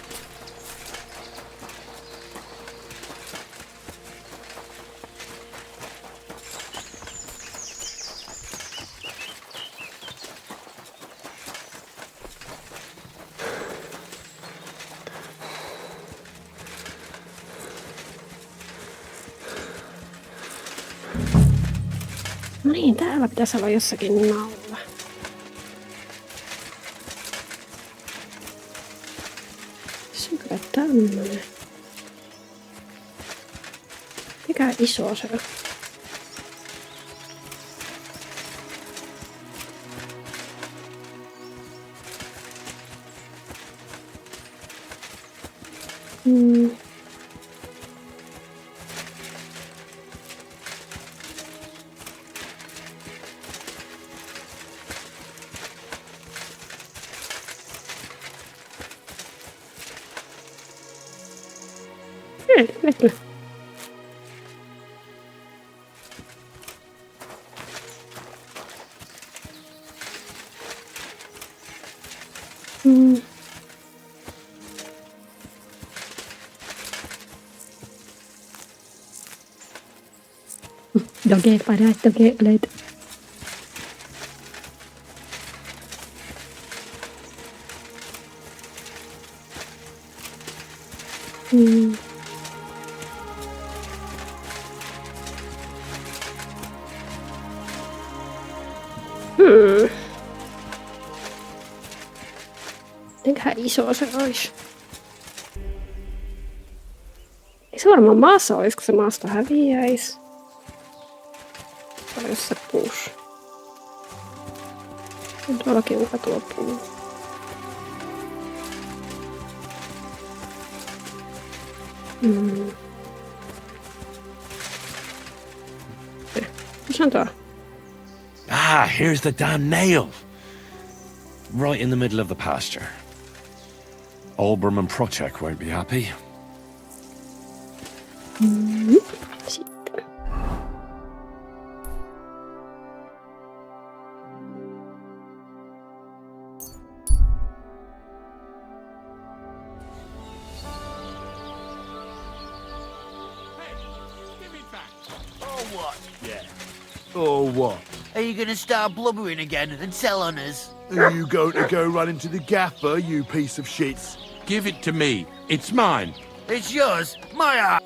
No niin, täällä pitäisi olla jossakin naula. Se on kyllä tämmönen. Mikä iso se on? Kyllä. Doge, para doge, olet. Mitenköhän iso se olisi? Ei se varmaan maassa olisi, kun se maasta häviäisi. Tai jos se puus. On tuollakin mikä tuo puu. Missä on tuo? Ah, here's the damn nail. Right in the middle of the pasture. Olbram and Procek won't be happy. Sitten. Oh, what? Are you going to start blubbering again and tell on us? Are you going to go run into the gaffer, you piece of shits? Give it to me. It's mine. It's yours. My art.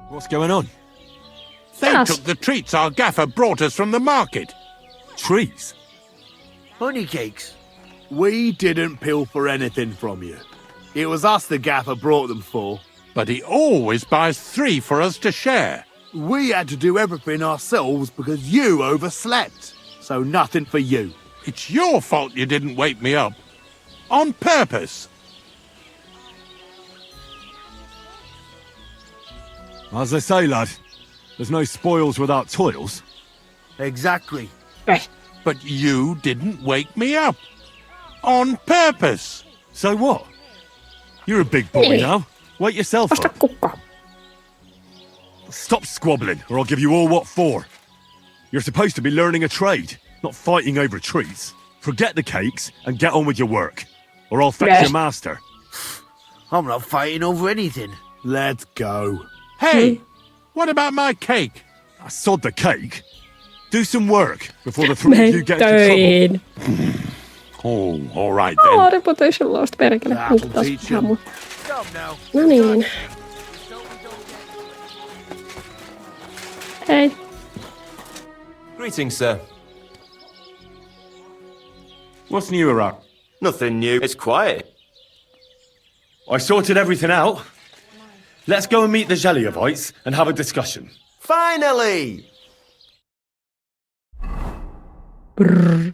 What's going on? They took the treats our gaffer brought us from the market. Treats? Honey cakes. We didn't pilfer anything from you. It was us the gaffer brought them for. But he always buys 3 for us to share. We had to do everything ourselves because you overslept. So nothing for you. It's your fault you didn't wake me up. On purpose. As they say, lad, there's no spoils without toils. Exactly. But you didn't wake me up. On purpose. So what? You're a big boy now. Wake yourself up. Stop squabbling, or I'll give you all what for. You're supposed to be learning a trade, not fighting over treats. Forget the cakes and get on with your work, or I'll fetch your master. I'm not fighting over anything. Let's go. Hey, what about my cake? I sod the cake. Do some work before the 3 of you get into trouble. Oh, all right then. Oh, reputation lost, perkele. No niin. Hei. Greetings, sir. What's new, Iraq? Nothing new. It's quiet. I sorted everything out. Let's go and meet the Jelliavites and have a discussion. Finally! Brrr.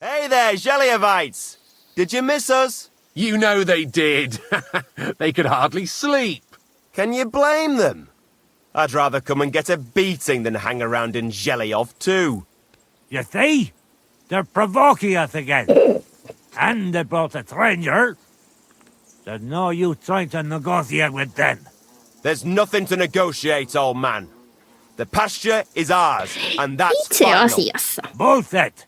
Hey there, Jelliavites! Did you miss us? You know they did. They could hardly sleep. Can you blame them? I'd rather come and get a beating than hang around in Jelliov too. You see? They're provoking us again. And they brought a stranger. There's no use trying to negotiate with them. There's nothing to negotiate, old man. The pasture is ours, and that's final. Bullshit!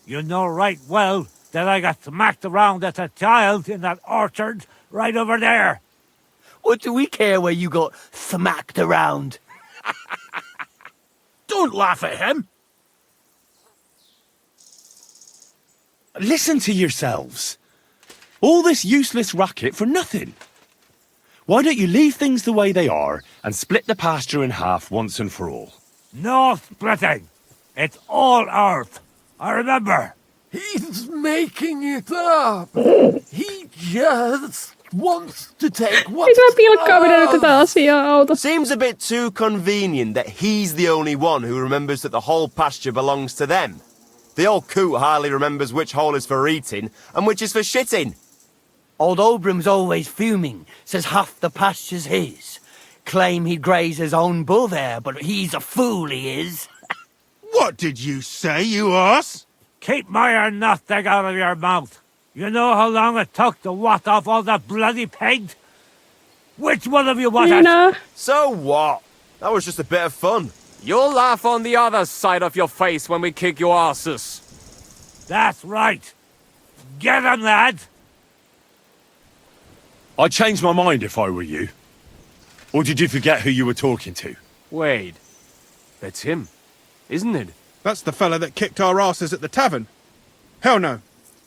You know right well that I got smacked around as a child in that orchard right over there. What do we care where you got smacked around? Don't laugh at him. Listen to yourselves. All this useless racket for nothing. Why don't you leave things the way they are and split the pasture in half once and for all? No splitting. It's all ours. I remember. He's making it up. He just wants to take what's Seems a bit too convenient that he's the only one who remembers that the whole pasture belongs to them. The old coot hardly remembers which hole is for eating and which is for shitting. Old Obram's always fuming, says half the pasture's his. Claim he'd graze his own bull there, but he's a fool, he is. What did you say, you ass? Keep my nothing out of your mouth. You know how long it took to wash off all that bloody paint? Which one of you was it? So what? That was just a bit of fun. You'll laugh on the other side of your face when we kick your asses. That's right. Get 'em, lad. I'd change my mind if I were you. Or did you forget who you were talking to? Wade. That's him, isn't it? That's the fella that kicked our asses at the tavern. Hell no.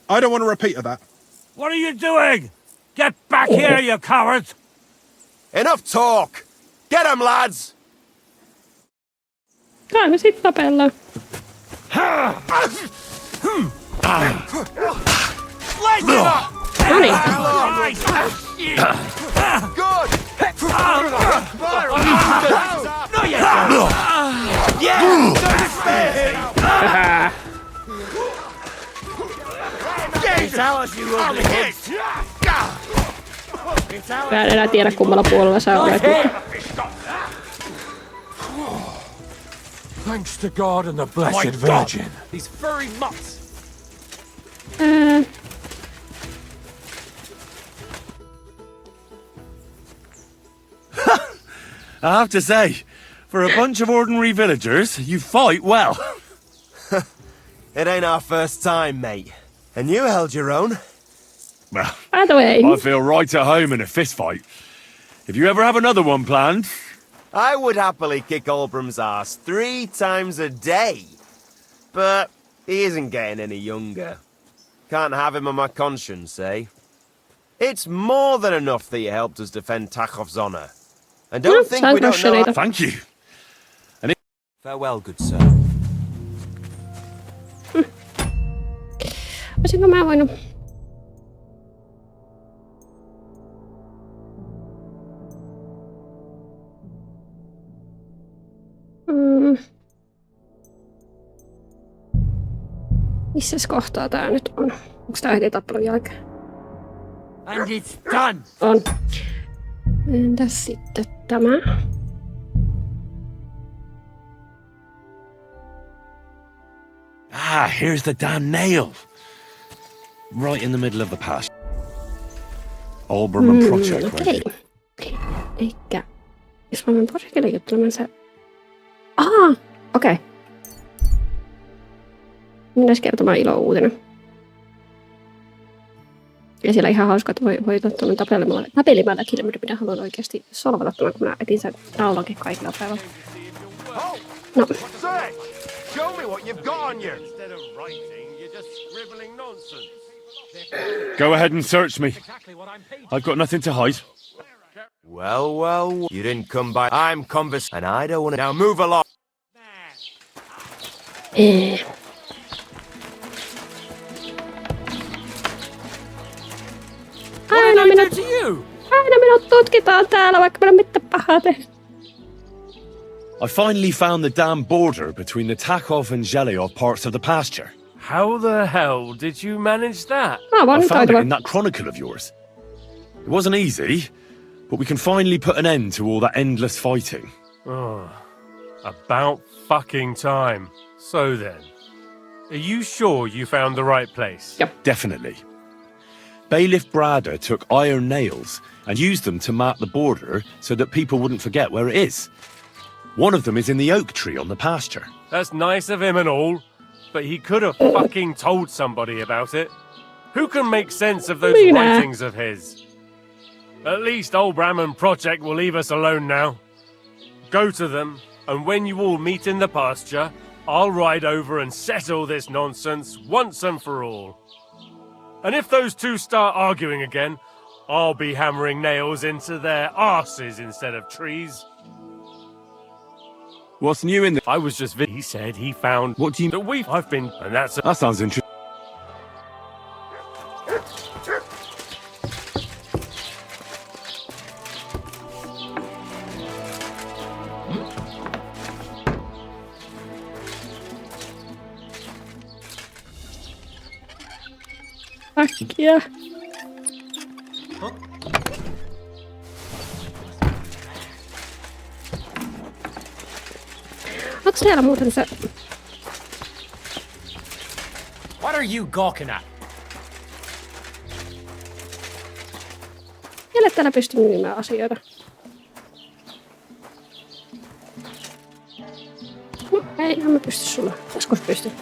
I don't want a repeat of that. What are you doing? Get back here, you cowards! Enough talk! Get 'em, lads! Kai me sit tapellaan. Noniin. Good! Mä en enää tiedä kummalla puolella sä olet. Thanks to God and the Blessed Virgin. These furry mutts. I have to say, for a bunch of ordinary villagers, you fight well. It ain't our first time, mate. And you held your own. Well, by the way, I feel right at home in a fist fight. If you ever have another one planned... I would happily kick Olbram's ass 3 times a day. But he isn't getting any younger. Can't have him on my conscience, eh? It's more than enough that you helped us defend Takhov's honor. And don't think we don't know... Thank you. And Farewell, good sir. Olisinko mä voinut... Missäs kohtaa tää nyt on? Onks tää heti tappelun jälkeen? And it's done! On. Entäs sitten tämä? Ah, here's the damn nail. Right in the middle of the pasture. Olbermann project, okei. Eikä... Jos mä menen projektille juttelemaan se... Okei. Minäs kertomaan ilo-uutinen. Ja siellä ihan hauska, että voi tuonne tapelimäällä kilmyydä, mitä haluan oikeasti solvata tuonne, kun mä etin sen naulankin kaikilla päivällä. No. Show me what you've got on you. Instead of writing, you're just scribbling nonsense. Go ahead and search me. I've got nothing to hide. Well, you didn't come by. I'm and I don't want to... Now move along. Minut tutkitaan täällä, vaikka meillä on mitään pahaa tehdä. I finally found the damn border between the Takov and Zhelyov parts of the pasture. How the hell did you manage that? I found it in that chronicle of yours. It wasn't easy, but we can finally put an end to all that endless fighting. Oh, about fucking time. So then, are you sure you found the right place? Yep. Definitely. Bailiff Brada took iron nails and used them to mark the border so that people wouldn't forget where it is. One of them is in the oak tree on the pasture. That's nice of him and all, but he could have fucking told somebody about it. Who can make sense of those writings of his? At least old Brahman Project will leave us alone now. Go to them, and when you all meet in the pasture, I'll ride over and settle this nonsense once and for all. And if those two start arguing again, I'll be hammering nails into their arses instead of trees. What's new in the... I was just... He said he found... What do you... That I've been... And that's... That sounds interesting. Äkkiä. Onko siellä muuten se... What are you gawking at? Kelle täällä pystyy myymään asioita? No, eihän mä pysty sulla. Joskus pystyn.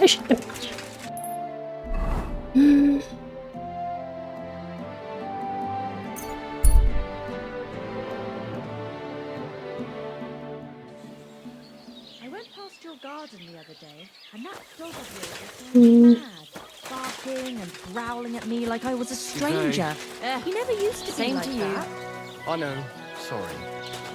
Ei sitten. The other day, and that dog of yours was going mad, barking and growling at me like I was a stranger. He never used to be like that. I know. Sorry.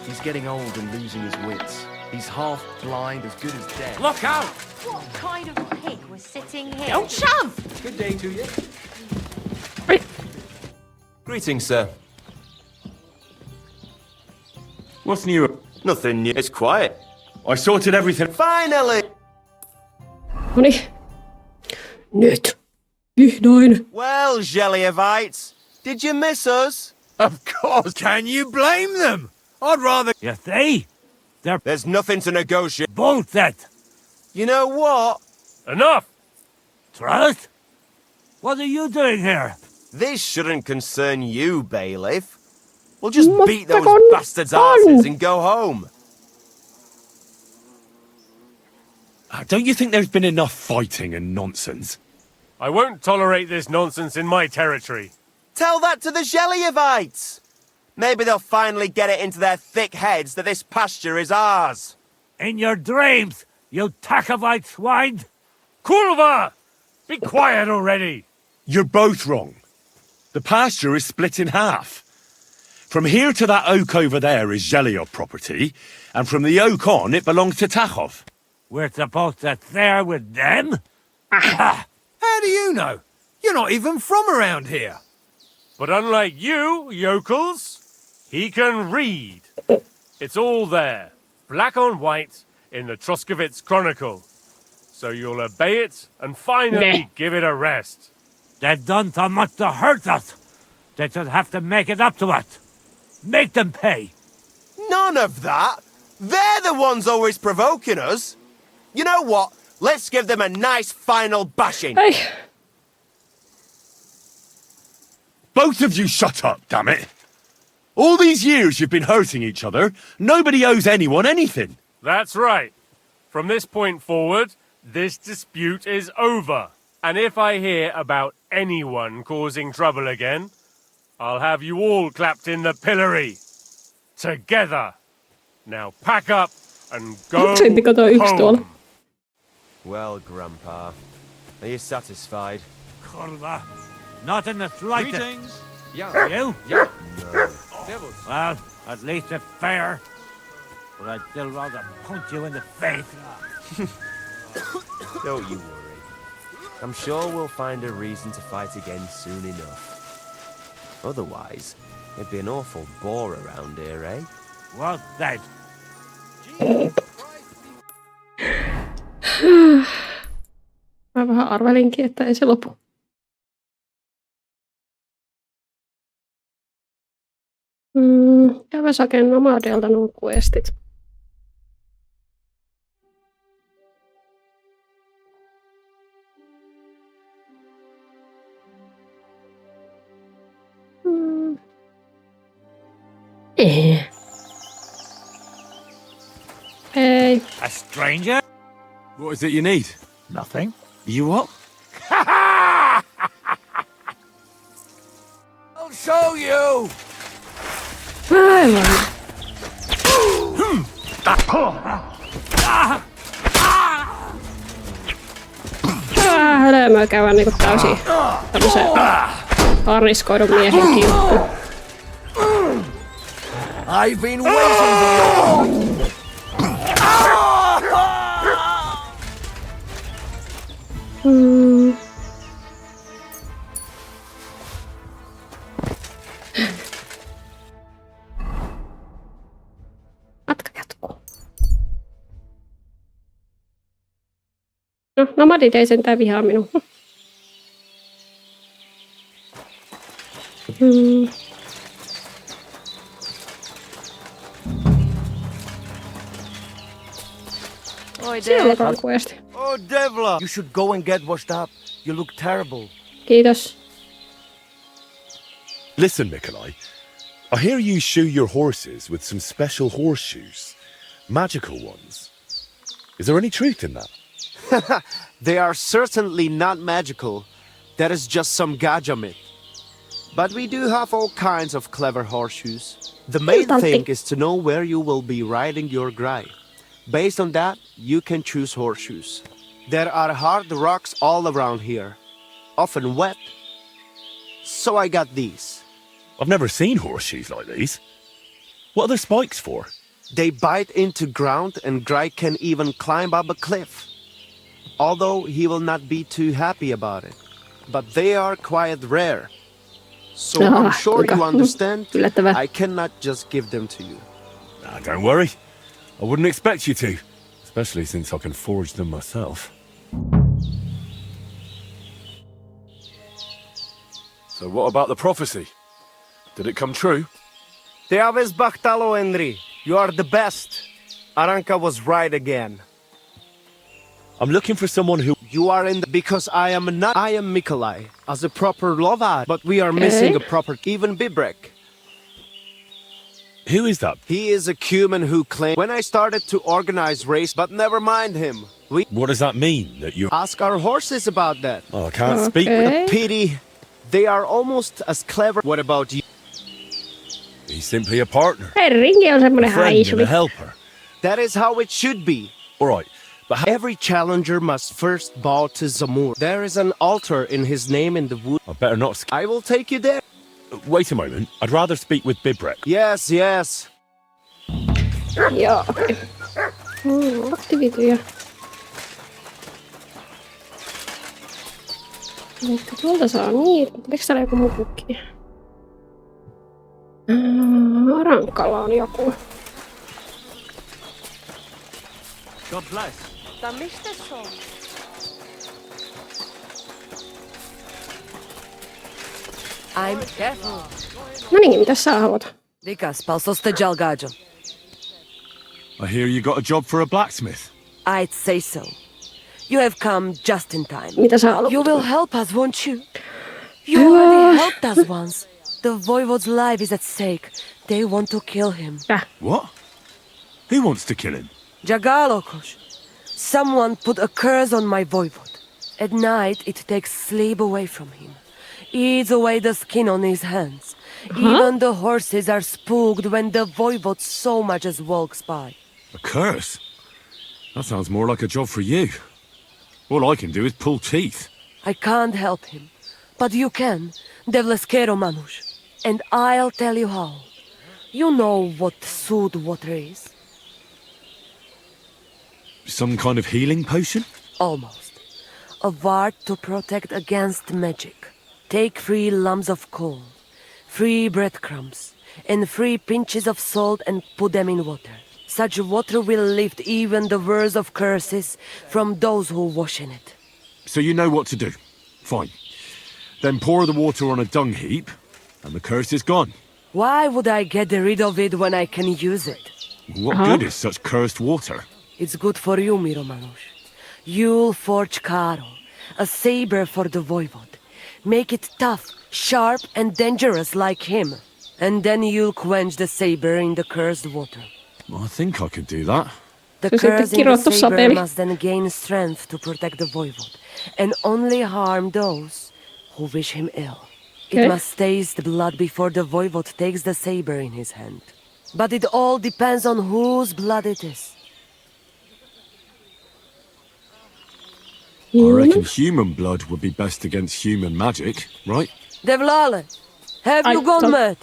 He's getting old and losing his wits. He's half blind, as good as dead. Look out! What kind of pig was sitting here? Don't shove! Good day to you. Greetings, sir. What's new? Nothing new. It's quiet. I sorted everything. Finally! Noniin. Nyt. Vihdoin. Well, Zhelyevites, did you miss us? Of course. Can you blame them? I'd rather... You see? There's nothing to negotiate. Bullshit! You know what? Enough! Trust? What are you doing here? This shouldn't concern you, bailiff. We'll just beat those on bastards' asses and go home. Don't you think there's been enough fighting and nonsense? I won't tolerate this nonsense in my territory. Tell that to the Zhelyevites. Maybe they'll finally get it into their thick heads that this pasture is ours. In your dreams, you Takovite swine! Kurva! Be quiet already! You're both wrong. The pasture is split in half. From here to that oak over there is Zhelyov property, and from the oak on it belongs to Takov. We're supposed to share with them? How do you know? You're not even from around here. But unlike you, yokels, he can read. It's all there, black on white, in the Troskovits Chronicle. So you'll obey it and finally give it a rest. They've done so much to hurt us. They just have to make it up to us. Make them pay. None of that. They're the ones always provoking us. You know what? Let's give them a nice final bashing. Hey. Both of you shut up, damn it. All these years you've been hurting each other. Nobody owes anyone anything. That's right. From this point forward, this dispute is over. And if I hear about anyone causing trouble again, I'll have you all clapped in the pillory. Together. Now pack up and go home. Well, Grandpa, are you satisfied? Kurva, not in the slightest. Greetings. Yeah. You? Yeah. No. Devils. Well, at least it's fair. But I'd still rather punch you in the face. Don't you worry. I'm sure we'll find a reason to fight again soon enough. Otherwise, it'd be an awful bore around here, eh? Well, then. Mä vähän arvelinkin, että ei se lopu. Käydä saken nomadeilta nuo questit. Hey. A stranger? What is it you need? Nothing. You what? I'll show you! Aivan. Hölmöä käydä niinku täysin tämmösen harniskoidun miehen kimppuun. I've been waiting for you! Matka jatkuu. No, nomadit ei sentään vihaa minua. Siellä on questi. Oh, Devla! You should go and get washed up. You look terrible. Kiitos. Listen, Nikolai. I hear you shoe your horses with some special horseshoes. Magical ones. Is there any truth in that? They are certainly not magical. That is just some gaja myth. But we do have all kinds of clever horseshoes. The main thing is to know where you will be riding your grey. Based on that, you can choose horseshoes. There are hard rocks all around here, often wet. So I got these. I've never seen horseshoes like these. What are the spikes for? They bite into ground and Grey can even climb up a cliff. Although he will not be too happy about it. But they are quite rare. So I'm sure you understand. I cannot just give them to you. Don't worry. I wouldn't expect you to. Especially since I can forge them myself. So what about the prophecy? Did it come true? Te aves bahtalo, Henry. You are the best. Aranka was right again. I'm looking for someone who... You are in the... Because I am not... I am Mikolai, as a proper lover. But we are missing a proper... Even Bibrek. Who is that? He is a Cuman who claimed... When I started to organize race, but never mind him. What does that mean? That you... Ask our horses about that. Oh, I can't speak with... A pity. They are almost as clever. What about you? He's simply a partner. Ringi on semmonen A friend and haisui. a helper. That is how it should be. All right, but every challenger must first bow to Zamur. There is an altar in his name in the wood. I better not... I will take you there. Wait a moment. I'd rather speak with Bibrek. Yes, yes. Joo, okei. Aktivityjä. Elikkä tuolta saa niitä. Oliko täällä joku muu pukki? Arankalla on joku. God bless. I'm careful. No niin, mitä sä haluat? Likas, palsosta jalgajo. I hear you got a job for a blacksmith. I'd say so. You have come just in time. Mitä sä haluat? You will help us, won't you? You already helped us once. The voivode's life is at stake. They want to kill him. What? Who wants to kill him? Jagalokos. Someone put a curse on my voivode. At night, it takes sleep away from him. Eats away the skin on his hands. Even the horses are spooked when the voivode so much as walks by. A curse? That sounds more like a job for you. All I can do is pull teeth. I can't help him. But you can, Devleskero Manush. And I'll tell you how. You know what sooth water is? Some kind of healing potion? Almost. a ward to protect against magic. Take 3 lumps of coal, 3 breadcrumbs, and 3 pinches of salt and put them in water. Such water will lift even the worst of curses from those who wash in it. So you know what to do. Fine. Then pour the water on a dung heap, and the curse is gone. Why would I get rid of it when I can use it? What good is such cursed water? It's good for you, Miromanush. You'll forge Karo, a saber for the voivod. Make it tough, sharp, and dangerous like him. And then you'll quench the saber in the cursed water. I think I could do that. The curse in the saber must then gain strength to protect the voivod, and only harm those who wish him ill. It must taste blood before the voivod takes the saber in his hand. But it all depends on whose blood it is. I reckon human blood would be best against human magic, right? Devlale, have you gone mad?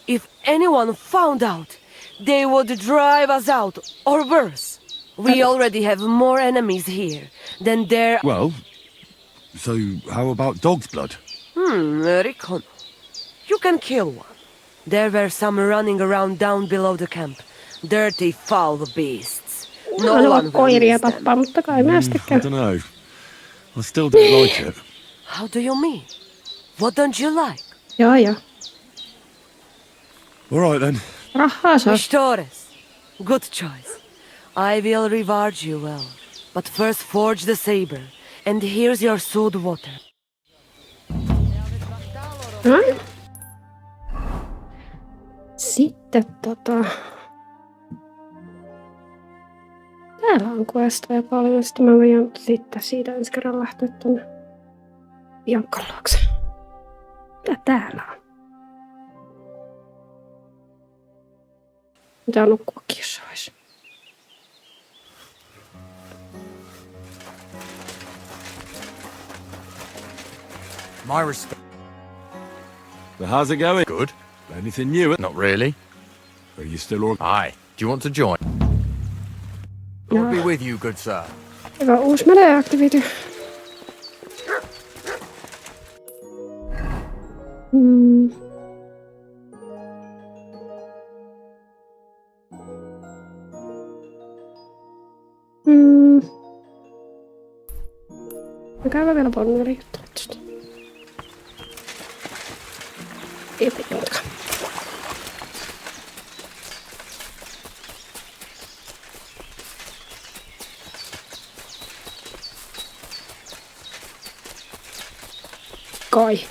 If anyone found out, they would drive us out, or worse. We already have more enemies here than there... Well, so how about dog's blood? Recon. You can kill one. There were some running around down below the camp. Dirty, foul beasts. No one will use them. I don't know. I still don't like it. How do you mean? What don't you like? Ja. All right then. Mistores. Good choice. I will reward you well. But first forge the saber. And here's your sewed water. Sitten täällä on questeja paljon. Sitten mä voin sitten siitä ensi kerran lähteä tonne Jankkan luokse. Mitä täällä on? Mitä nukkuakin jos olisi? My respect. But how's it going? Good. Anything new? Not really. Are you still all... Aye. Do you want to join? I'll be with you, good sir. Hyvä uusi melee-aktivity. Mä käydään vielä Bonnerin juttuja tosta. Ei pitkä. Kai.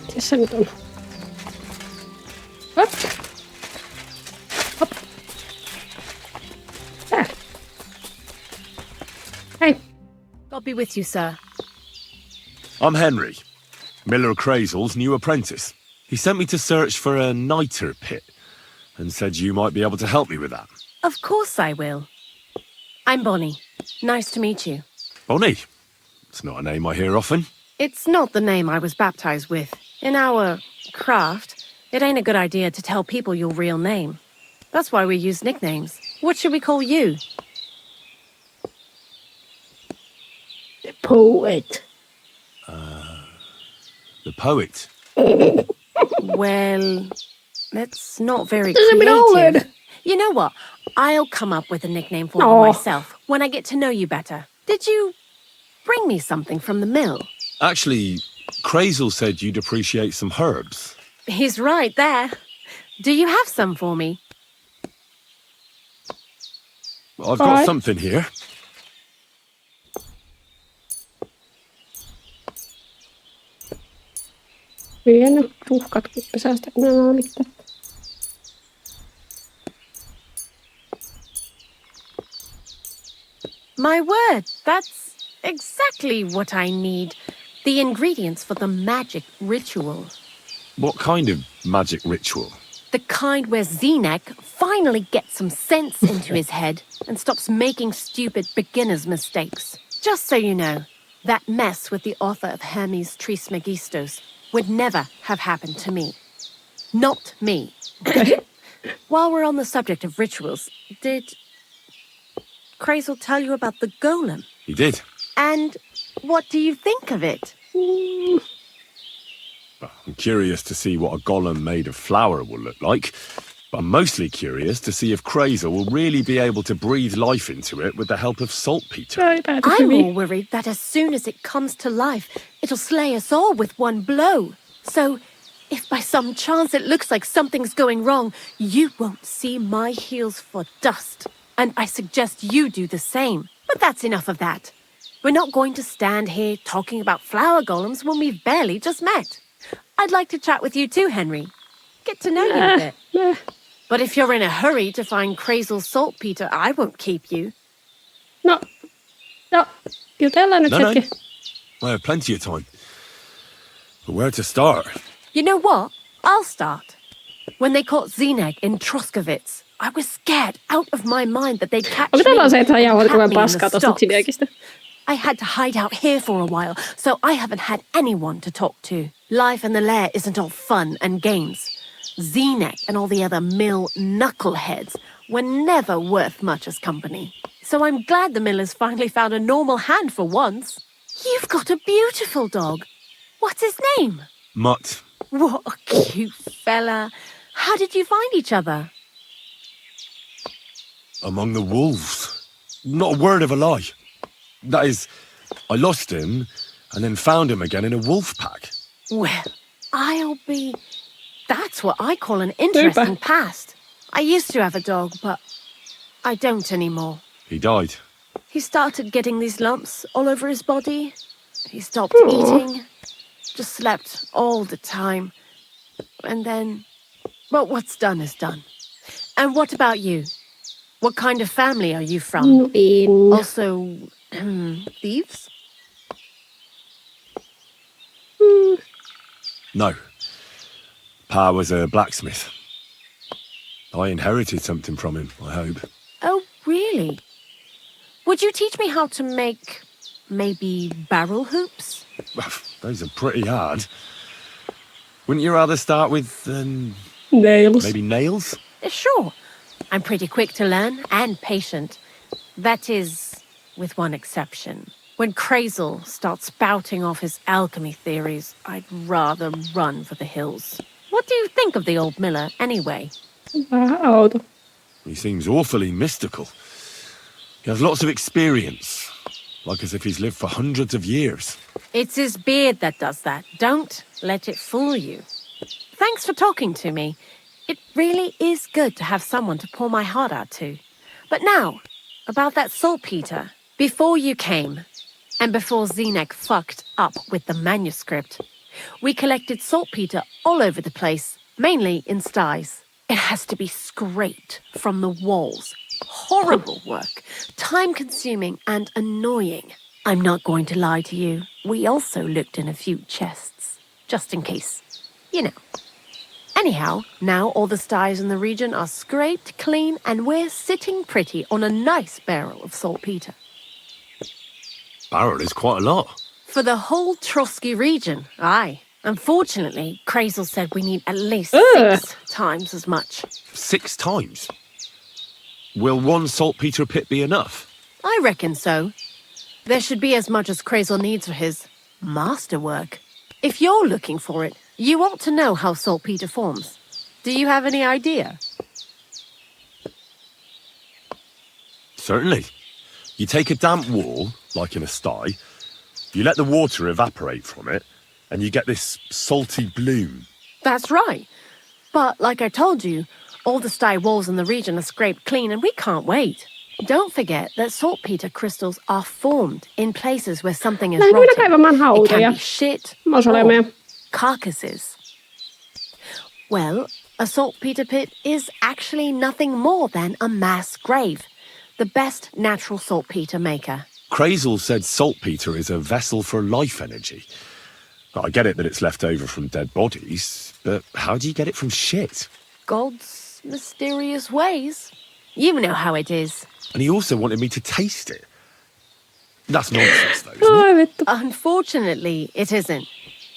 Mitäs se nyt on? Hop. Hop. Täällä. Hei. I'll be with you, sir. I'm Henry, Miller Crazel's new apprentice. He sent me to search for a niter pit and said you might be able to help me with that. Of course I will. I'm Bonnie. Nice to meet you. Bonnie? It's not a name I hear often. It's not the name I was baptized with. In our craft, it ain't a good idea to tell people your real name. That's why we use nicknames. What should we call you? The poet. The poet. Well, that's not very Doesn't mean all creative. it. You know what? I'll come up with a nickname for Aw. you myself when I get to know you better. Did you bring me something from the mill? Actually, Crazel said you'd appreciate some herbs. He's right there. Do you have some for me? I've got something here. Hieno. Ruuhkat kuppisäästä. Minä olen mitään. My word, that's exactly what I need. The ingredients for the magic ritual. What kind of magic ritual? The kind where Zenek finally gets some sense into his head and stops making stupid beginner's mistakes. Just so you know, that mess with the author of Hermes Trismegistos would never have happened to me. Not me. While we're on the subject of rituals, did Crazel tell you about the golem? He did. And what do you think of it? I'm curious to see what a golem made of flour will look like. But I'm mostly curious to see if Crazel will really be able to breathe life into it with the help of saltpeter. I'm more worried that as soon as it comes to life, it'll slay us all with one blow. So, if by some chance it looks like something's going wrong, you won't see my heels for dust. And I suggest you do the same. But that's enough of that. We're not going to stand here talking about flower golems when we've barely just met. I'd like to chat with you too, Henry. Get to know you a bit. But if you're in a hurry to find Crazel's saltpeter, I won't keep you. No, jutellaan nyt No. hetki. I have plenty of time. But where to start? You know what? I'll start. When they caught Zenek in Troskovitz, I was scared out of my mind that they'd catch Onko me tällä se, että hän jauhat and koko trap me in paskaa the tuosta stocks. Sidekistä? I had to hide out here for a while, so I haven't had anyone to talk to. Life in the lair isn't all fun and games. Zenek and all the other mill knuckleheads were never worth much as company. So I'm glad the millers finally found a normal hand for once. You've got a beautiful dog. What's his name? Mutt. What a cute fella. How did you find each other? Among the wolves. Not a word of a lie. That is, I lost him and then found him again in a wolf pack. Well, I'll be... That's what I call an interesting past. I used to have a dog, but I don't anymore. He died. He started getting these lumps all over his body. He stopped eating. Just slept all the time. And then... Well, what's done is done. And what about you? What kind of family are you from? Also, thieves? No. Pa was a blacksmith. I inherited something from him, I hope. Oh, really? Would you teach me how to make, maybe, barrel hoops? Those are pretty hard. Wouldn't you rather start with, nails? Maybe nails? Sure. I'm pretty quick to learn and patient. That is, with one exception. When Crazel starts spouting off his alchemy theories, I'd rather run for the hills. What do you think of the old miller, anyway? Wow. He seems awfully mystical. He has lots of experience, like as if he's lived for hundreds of years. It's his beard that does that. Don't let it fool you. Thanks for talking to me. It really is good to have someone to pour my heart out to. But now, about that saltpeter. Before you came, and before Zenek fucked up with the manuscript, we collected saltpeter all over the place, mainly in sties. It has to be scraped from the walls. Horrible work, time-consuming and annoying. I'm not going to lie to you. We also looked in a few chests, just in case. You know. Anyhow, now all the sties in the region are scraped clean and we're sitting pretty on a nice barrel of saltpeter. Barrel is quite a lot. For the whole Troskyn region, aye. Unfortunately, Crazel said we need at least 6 times as much. 6 times? Will one saltpeter pit be enough? I reckon so. There should be as much as Crazel needs for his masterwork. If you're looking for it, you ought to know how saltpeter forms. Do you have any idea? Certainly. You take a damp wall, like in a sty, you let the water evaporate from it, and you get this salty bloom. That's right. But like I told you, all the sty walls in the region are scraped clean and we can't wait. Don't forget that saltpeter crystals are formed in places where something is rotting. It can be shit or carcasses. Well, a saltpeter pit is actually nothing more than a mass grave. the best natural saltpeter maker. Crazel said saltpeter is a vessel for life energy. I get it that it's left over from dead bodies, but how do you get it from shit? God's mysterious ways. You know how it is. And he also wanted me to taste it. That's nonsense, though, isn't it? Unfortunately, it isn't.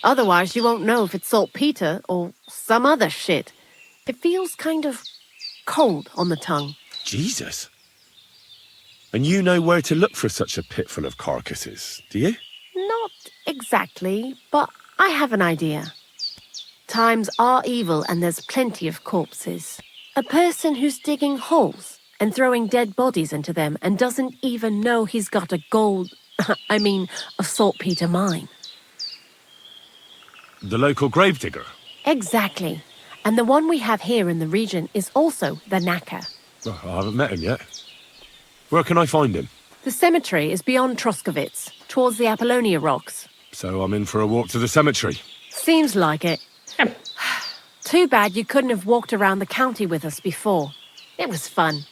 Otherwise, you won't know if it's saltpeter or some other shit. It feels kind of cold on the tongue. Jesus. And you know where to look for such a pit full of carcasses, do you? Not exactly, but I have an idea. Times are evil and there's plenty of corpses. A person who's digging holes and throwing dead bodies into them and doesn't even know he's got a a saltpeter mine. The local gravedigger? Exactly. And the one we have here in the region is also the knacker. Well, I haven't met him yet. Where can I find him? The cemetery is beyond Troskowitz, towards the Apollonia rocks. So I'm in for a walk to the cemetery. Seems like it. Too bad you couldn't have walked around the county with us before. It was fun.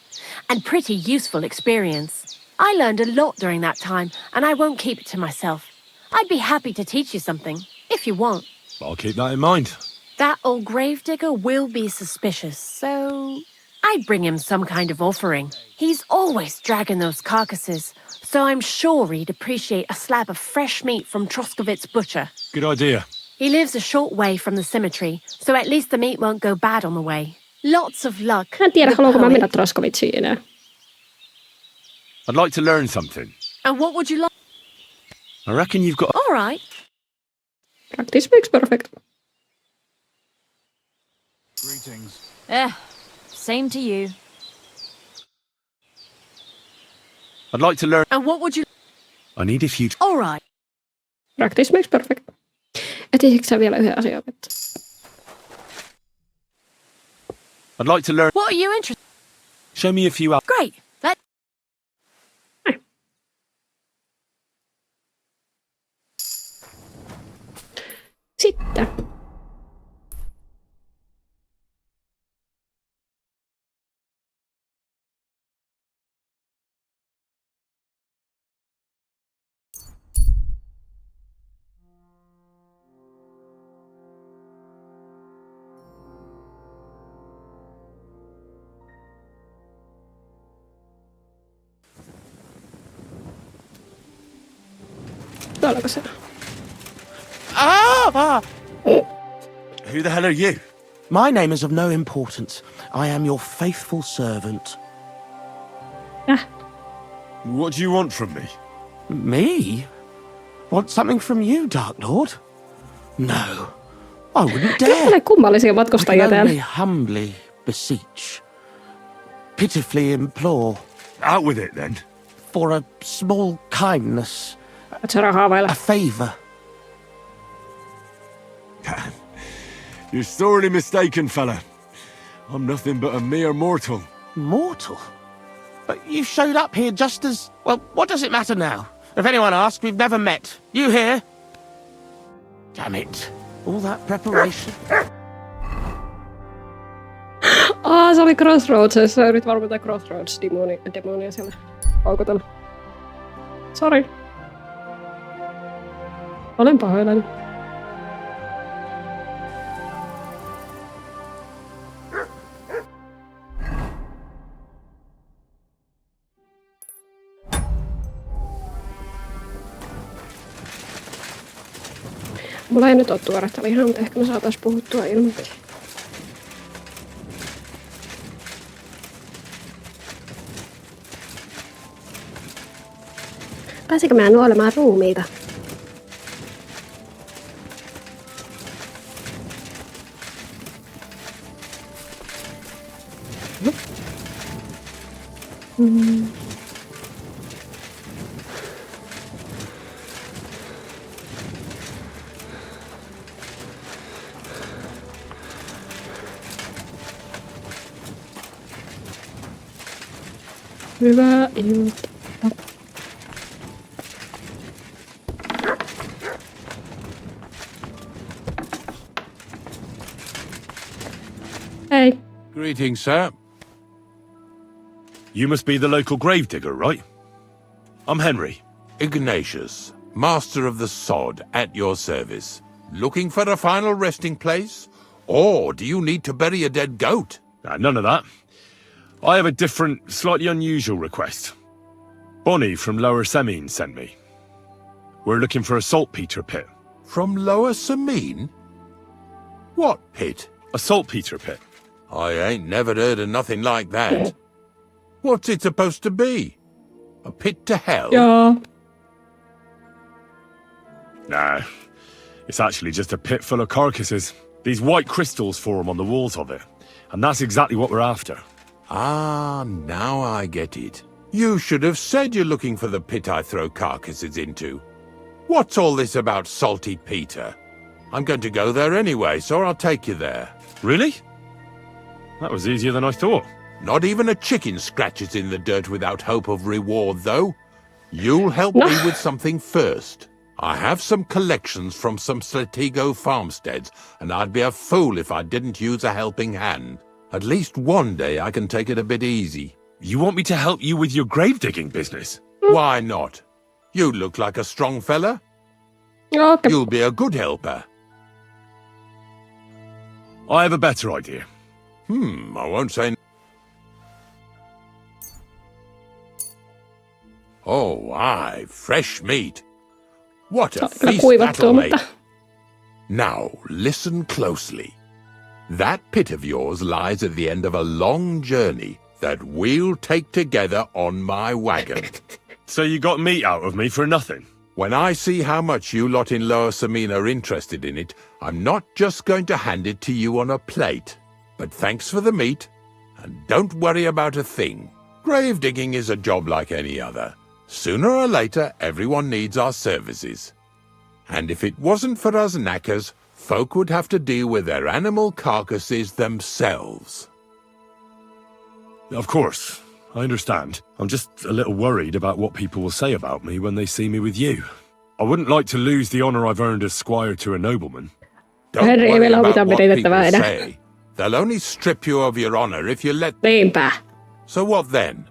And pretty useful experience. I learned a lot during that time, and I won't keep it to myself. I'd be happy to teach you something, if you want. I'll keep that in mind. That old gravedigger will be suspicious, so I'd bring him some kind of offering. He's always dragging those carcasses, so I'm sure he'd appreciate a slab of fresh meat from Troskowitz butcher. Good idea. He lives a short way from the cemetery, so at least the meat won't go bad on the way. Lots of luck. En tiedä, haluanko mä mennä Troskowitsiin enää. I'd like to learn something. And what would you like? I reckon you've got... All right. Practice makes perfect. Greetings. Same to you. I'd like to learn... And what would you... I need a few... All right. Practice makes perfect. Etisikö sä vielä yhden asian opettaa? I'd like to learn... What are you interested? Show me a few... Great. Sitten. Tuollako se? Who the hell are you? My name is of no importance. I am your faithful servant. What do you want from me? Me? Want something from you, Dark Lord? No, I wouldn't dare. Kyllä kummallisia matkustajia I can täällä. only humbly beseech, pitifully implore. Out with it, then. For a small kindness. Oot sä rahaa vailla? A favour. You're sorely mistaken, fella. I'm nothing but a mere mortal. Mortal? But you showed up here just as... Well, what does it matter now? If anyone asks, we've never met. You here? Damn it. All that preparation. Se oli Crossroads. Sä yrit varmaan jotain Crossroads-demonia siellä paukutella. Sori. Olen pahoillani. Mulla ei nyt ole tuoretta lihaa, mutta ehkä me saatais puhuttua ilmankin. Pääsikö mä nuolemaan ruumiita? Hyvää iltaa. Hey. Greetings, sir. You must be the local gravedigger, right? I'm Henry. Ignatius, master of the sod, at your service. Looking for a final resting place? Or do you need to bury a dead goat? None of that. I have a different, slightly unusual request. Bonnie from Lower Semine sent me. We're looking for a saltpeter pit. From Lower Semine? What pit? A saltpeter pit. I ain't never heard of nothing like that. What's it supposed to be? A pit to hell? Yeah. Nah, it's actually just a pit full of carcasses. These white crystals form on the walls of it, and that's exactly what we're after. Ah, now I get it. You should have said you're looking for the pit I throw carcasses into. What's all this about Salty Peter? I'm going to go there anyway, so I'll take you there. Really? That was easier than I thought. Not even a chicken scratches in the dirt without hope of reward, though. You'll help me with something first. I have some collections from some Slatigo farmsteads, and I'd be a fool if I didn't use a helping hand. At least one day I can take it a bit easy. You want me to help you with your grave-digging business? Why not? You look like a strong fella. Okay. You'll be a good helper. I have a better idea. I won't say... Oh, aye, fresh meat. What a feast that'll make. Now, listen closely. That pit of yours lies at the end of a long journey that we'll take together on my wagon. So you got meat out of me for nothing? When I see how much you lot in Lower Semine are interested in it, I'm not just going to hand it to you on a plate. But thanks for the meat, and don't worry about a thing. Grave digging is a job like any other. Sooner or later, everyone needs our services. And if it wasn't for us knackers, folk would have to deal with their animal carcasses themselves. Of course, I understand. I'm just a little worried about what people will say about me when they see me with you. I wouldn't like to lose the honor I've earned as squire to a nobleman. Don't worry about what people say. They'll only strip you of your honor if you let them. So what then?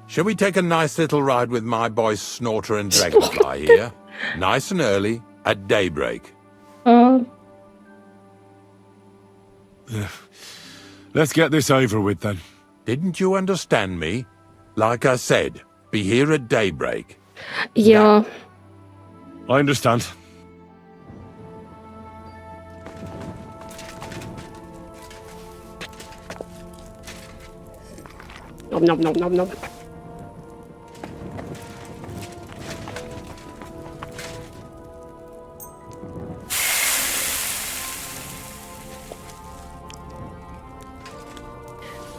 Shall we take a nice little ride with my boys Snorter and Dragonfly here? Nice and early, at daybreak. Let's get this over with then. Didn't you understand me? Like I said, be here at daybreak. Yeah. I understand. Nom nom nom nom nom.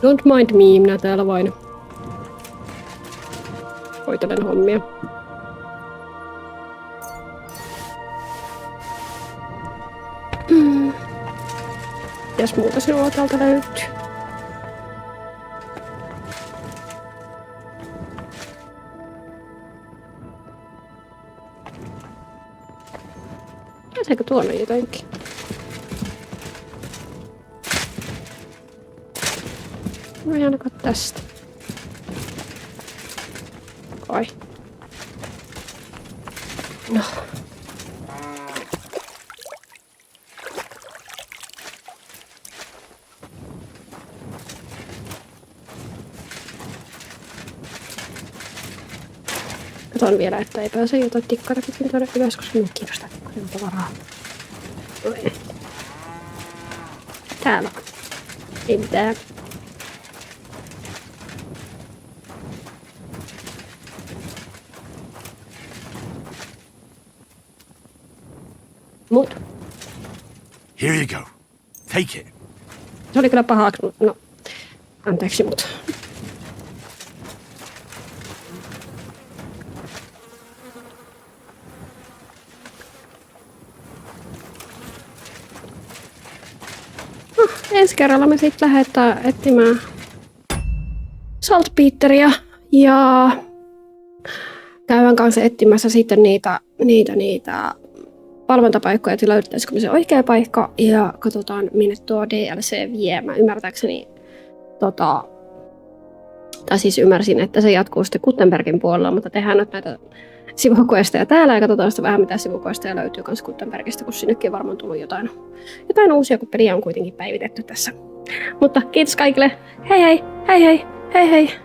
Don't mind me, minä täällä vain hoitelen hommia. Mitäs muuta sinua täältä löytyy? Pääseekö tuonne jotenkin? No ei ainakaan tästä. Kai. No. Katon vielä, että ei pääse jotain tikkarapikin tuonne ylös, koska minua kiinnostaa tikkarin tavaraa. Täällä on. Ei mitään. Mut. Here you go. Take it. Se oli kyllä paha. No, anteeksi mut. No, ensi kerralla me sitten lähdetään etsimään saltpeteria ja käydään kanssa etsimässä sitten niitä valvontapaikkoja, että löydettäisikö me se oikea paikka ja katsotaan minne tuo DLC vie. Mä ymmärtääkseni Tai siis ymmärsin, että se jatkuu sitten Guttenbergin puolella, mutta tehdään nyt näitä sivuquesteja täällä ja katsotaan sitten vähän mitä sivuquesteja löytyy kans Guttenbergistä, kun sinnekin on varmaan tullut jotain uusia, kun peliä on kuitenkin päivitetty tässä. Mutta kiitos kaikille. Hei hei, hei hei, hei hei.